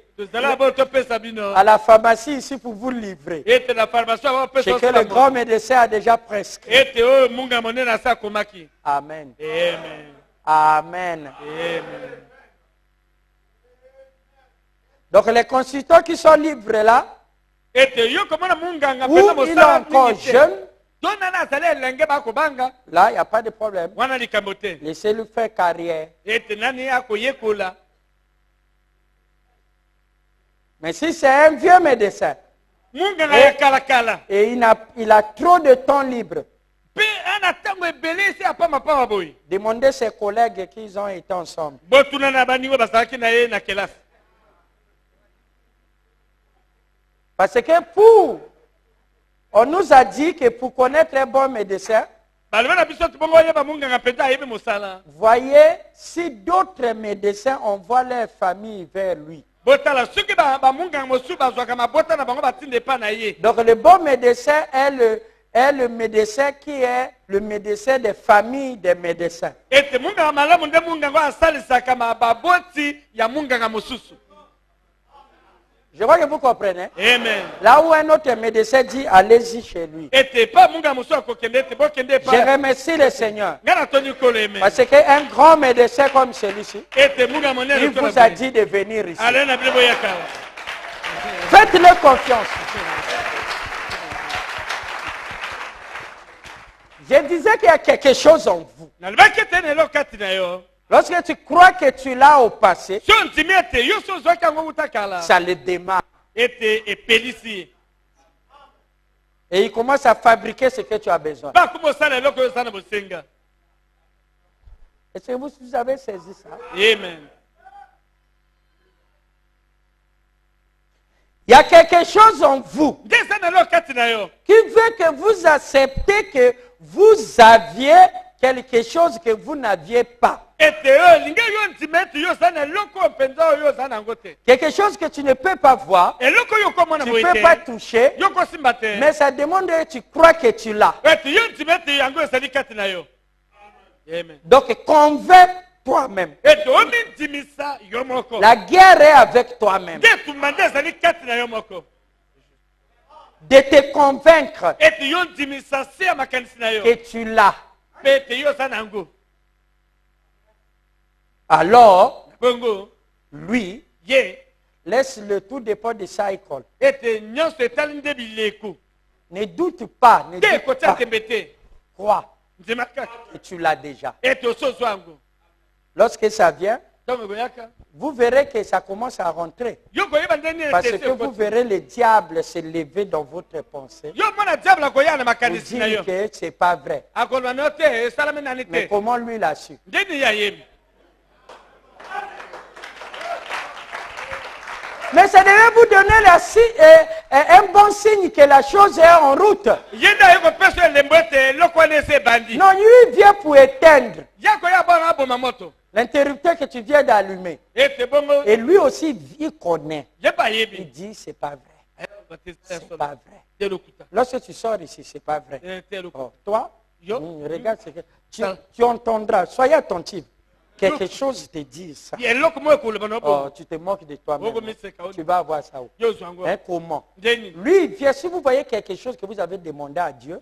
À la pharmacie ici pour vous livrer. C'est que le grand médecin a déjà prescrit. Amen. Amen. Donc les consultants qui sont libres là, ou il est encore jeune, là il n'y a pas de problème. Laissez-le faire carrière. Mais si c'est un vieux médecin et il a trop de temps libre, demandez ses collègues qu'ils ont été ensemble. Parce que on nous a dit que pour connaître un bon médecin, voyez, si d'autres médecins envoient leur famille vers lui. Donc le bon médecin est le médecin qui est le médecin des familles des médecins. Je vois que vous comprenez. Amen. Là où un autre médecin dit allez-y chez lui. Je remercie le Seigneur. Parce qu'un grand médecin comme celui-ci, il vous a dit de venir ici. Faites-le confiance. Je disais qu'il y a quelque chose en vous. Lorsque tu crois que tu l'as au passé, ça le démarre. Et il commence à fabriquer ce que tu as besoin. Est-ce que vous avez saisi ça? Amen. Il y a quelque chose en vous qui veut que vous acceptez que vous aviez quelque chose que vous n'aviez pas. Quelque chose que tu ne peux pas voir, tu ne peux pas toucher, mais ça demande que tu crois que tu l'as. Donc convainc toi-même. La guerre est avec toi-même. De te convaincre que tu l'as. Alors, lui, laisse le tout dépend de sa école. Ne doute pas, ne doute pas. Crois que tu l'as déjà. Lorsque ça vient, vous verrez que ça commence à rentrer. Parce que vous verrez le diable se lever dans votre pensée. Vous dire que ce n'est pas vrai. Mais comment lui l'a su? Mais ça devait vous donner un bon signe que la chose est en route. Non, lui vient pour éteindre l'interrupteur que tu viens d'allumer. Et lui aussi, il connaît. Il dit, c'est pas vrai. C'est pas vrai. Lorsque tu sors ici, c'est pas vrai. Oh, toi, regarde ce que tu entendras. Soyez attentif. Quelque chose te dit ça. Oh, tu te moques de toi-même. Tu vas avoir ça. Hein, comment? Lui, vient, si vous voyez quelque chose que vous avez demandé à Dieu,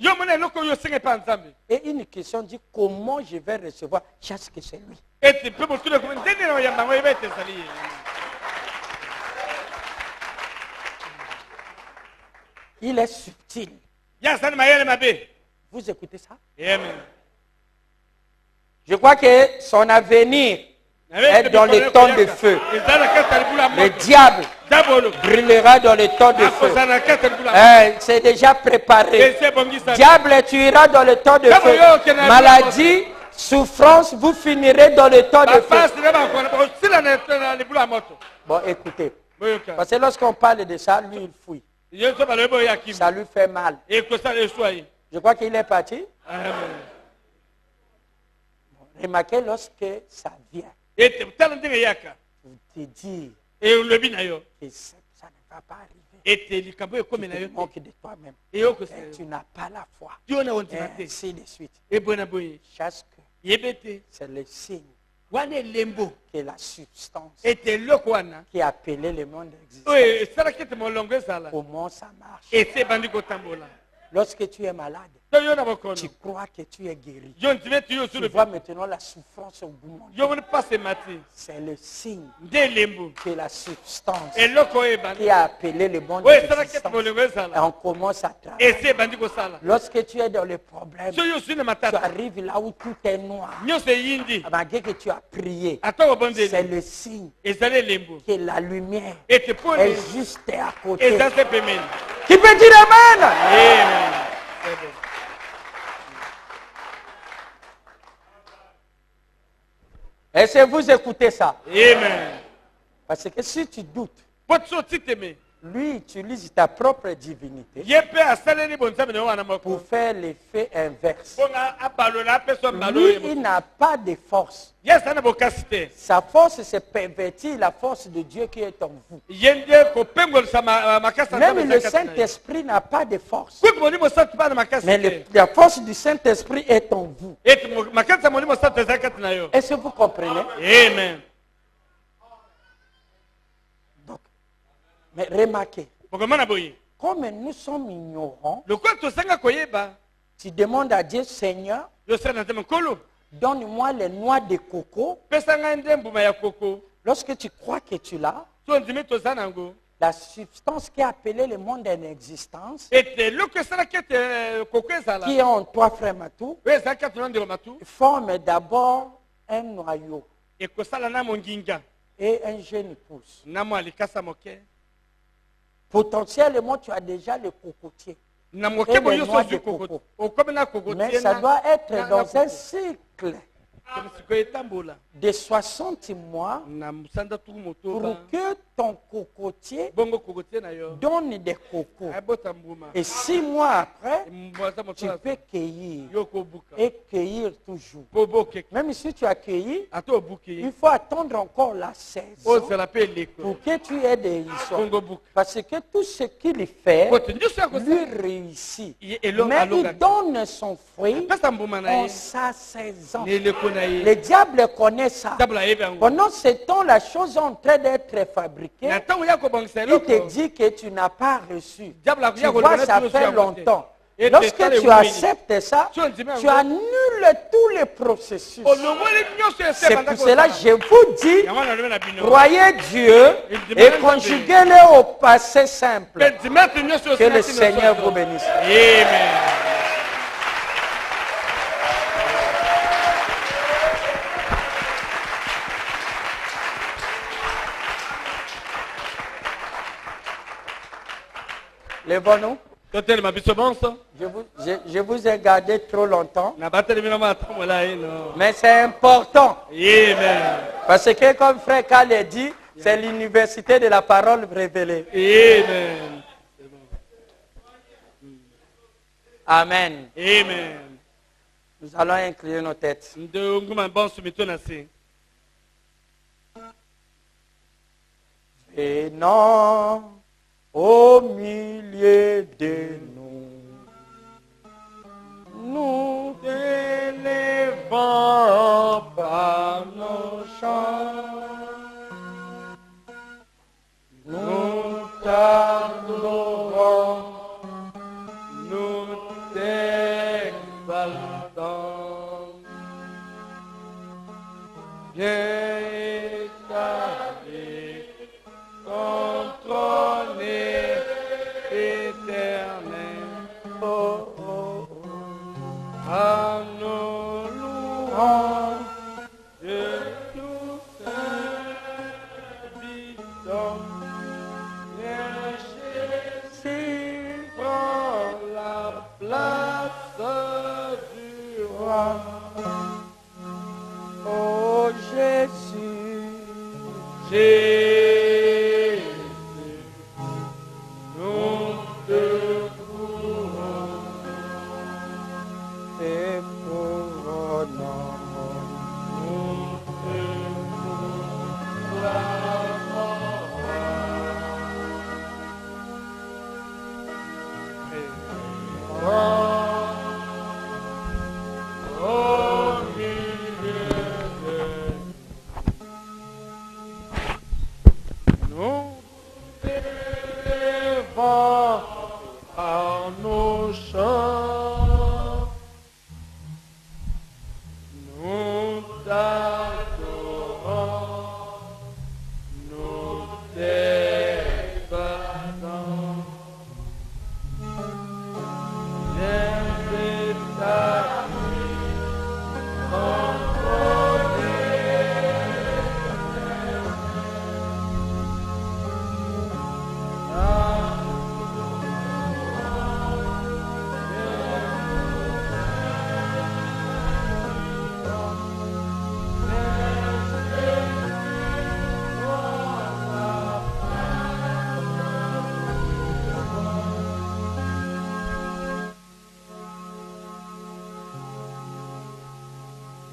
et une question dit, comment je vais recevoir? Chasse que c'est lui. Il est subtil. Vous écoutez ça? Je crois que son avenir est dans le temps de feu. Le diable brûlera dans le temps de feu. C'est déjà préparé. Diable, tu iras dans le temps de feu. Maladie, souffrance, vous finirez dans le temps de feu. Bon, écoutez. Parce que lorsqu'on parle de ça, lui, il fouille. Ça lui fait mal. Je crois qu'il est parti. Remarquez lorsque ça vient. Vous te dites que ça ne va pas arriver. Tu te moques de toi-même. Tu n'as pas la foi. Et ainsi de suite. Chasse que c'est le signe que la substance qui a appelé le monde existant. Comment ça marche? Lorsque tu es malade, tu crois que tu es guéri. Tu vois maintenant la souffrance au bout de mon temps. C'est le signe que la substance qui a appelé le monde existant. Et on commence à travailler. Lorsque tu es dans le problème, tu arrives là où tout est noir. Malgré que tu as prié, c'est le signe que la lumière est juste à côté. Qui peut dire Amen? Amen. Est-ce que vous écoutez ça? Amen. Parce que si tu doutes, lui utilise ta propre divinité pour faire l'effet inverse. Lui, il n'a pas de force. Sa force, c'est pervertir la force de Dieu qui est en vous. Même le Saint-Esprit n'a pas de force. Mais la force du Saint-Esprit est en vous. Est-ce que vous comprenez? Amen. Mais remarquez, comme nous sommes ignorants, tu demandes à Dieu, Seigneur, donne-moi les noix de coco. Lorsque tu crois que tu l'as, la substance qui a appelé le monde en existence, qui est en toi, frère Matou, forme d'abord un noyau et un jeune pousse. Potentiellement, tu as déjà le cocotier. Et les noix de coco. Mais ça doit être dans un cycle de 60 mois pour que ton cocotier donne des cocos. Et 6 mois après, tu peux cueillir et cueillir toujours. Même si tu as cueilli, il faut attendre encore la saison pour que tu aies des hérissons. Parce que tout ce qu'il fait, lui réussit. Mais il donne son fruit en sa saison. Le diable connaît ça. Pendant ce temps, la chose est en train d'être fabriquée. Il te dit que tu n'as pas reçu. Tu vois, ça fait longtemps. Lorsque tu acceptes ça, tu annules tous les processus. C'est pour cela que je vous dis, croyez Dieu et conjuguez-le au passé simple. Que le Seigneur vous bénisse. Amen. Lève-nous. Je vous ai gardé trop longtemps. Mais c'est important. Amen. Parce que comme Frère Karl dit, c'est l'université de la parole révélée. Amen. Amen. Amen. Nous allons incliner nos têtes. Venons au milieu de nous, nous élevons par nos chants, nous t'adorons, nous t'exaltons. Viens établir ton trône éternel. Oh, oh, oh. À nos louanges de tout habitants, Jésus prend la place du roi. Oh Jésus, Jésus, nous te courons et couronnons, nous te couronnons. Par nos chants, nous t'adorons, nous t'exaltons. Viens établir ton trône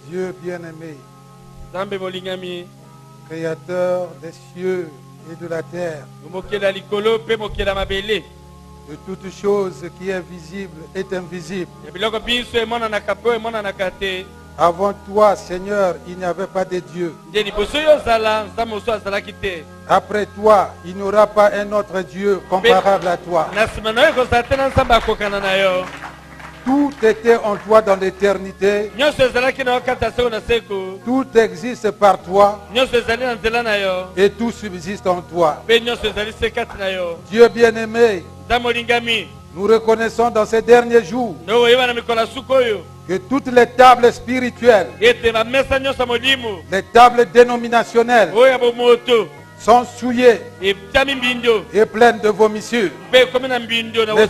Dieu bien-aimé, créateur des cieux et de la terre, de toutes choses qui est visible et invisible. Avant toi, Seigneur, il n'y avait pas de Dieu. Après toi, il n'y aura pas un autre Dieu comparable à toi. Tout était en toi dans l'éternité. Tout existe par toi. Et tout subsiste en toi. Dieu bien-aimé, nous reconnaissons dans ces derniers jours que toutes les tables spirituelles, les tables dénominationnelles sont souillées et pleines de vomissures. Mais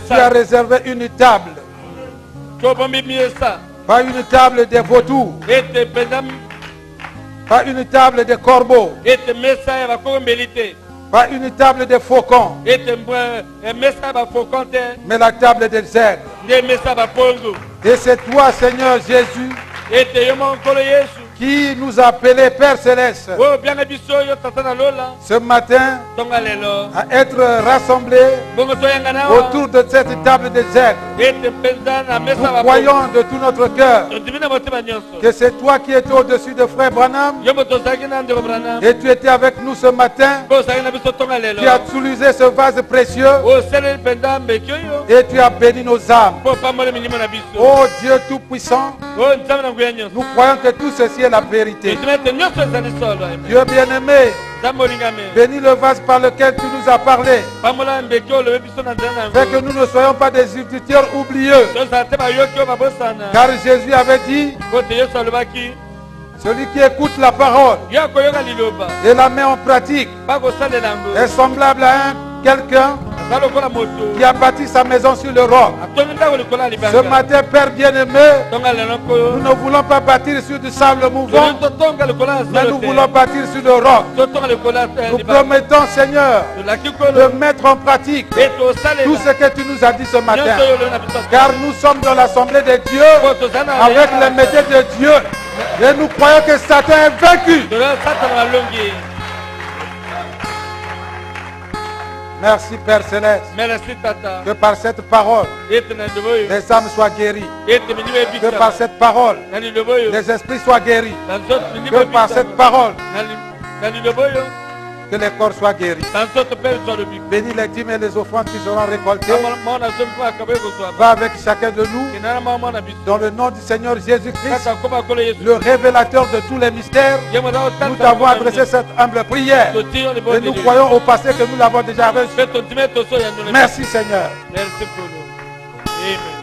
tu as réservé une table, pas une table de vautours, pas une table de corbeaux, pas une table de faucons, mais la table des aigles. Et c'est toi, Seigneur Jésus, qui nous a appelés Père Céleste ce matin à être rassemblés autour de cette table des aigles. Nous croyons de tout notre cœur que c'est toi qui étais au-dessus de Frère Branham et tu étais avec nous ce matin. Tu as utilisé ce vase précieux et tu as béni nos âmes. Oh Dieu Tout-Puissant, nous croyons que tout ceci est la vérité. Dieu bien-aimé, bénis le vase par lequel tu nous as parlé. Fais que nous ne soyons pas des auditeurs oublieux. Car Jésus avait dit, celui qui écoute la parole et la met en pratique est semblable à quelqu'un qui a bâti sa maison sur le roc. Ce matin, Père bien-aimé, nous ne voulons pas bâtir sur du sable mouvant, mais nous voulons bâtir sur le roc. Nous promettons, Seigneur, de mettre en pratique tout ce que tu nous as dit ce matin. Car nous sommes dans l'assemblée de Dieu, avec les métiers de Dieu, et nous croyons que Satan est vaincu. Merci Père Céleste. Merci Tata. Que par cette parole, les âmes soient guéries. Que par cette parole, les esprits soient guéris. Que par cette parole, que les corps soient guéris. Bénis les dîmes et les offrandes qui seront récoltées. Va avec chacun de nous. Dans le nom du Seigneur Jésus-Christ, le révélateur de tous les mystères, nous t'avons adressé cette humble prière. Et nous croyons au passé que nous l'avons déjà reçu. Merci Seigneur. Merci pour nous. Amen.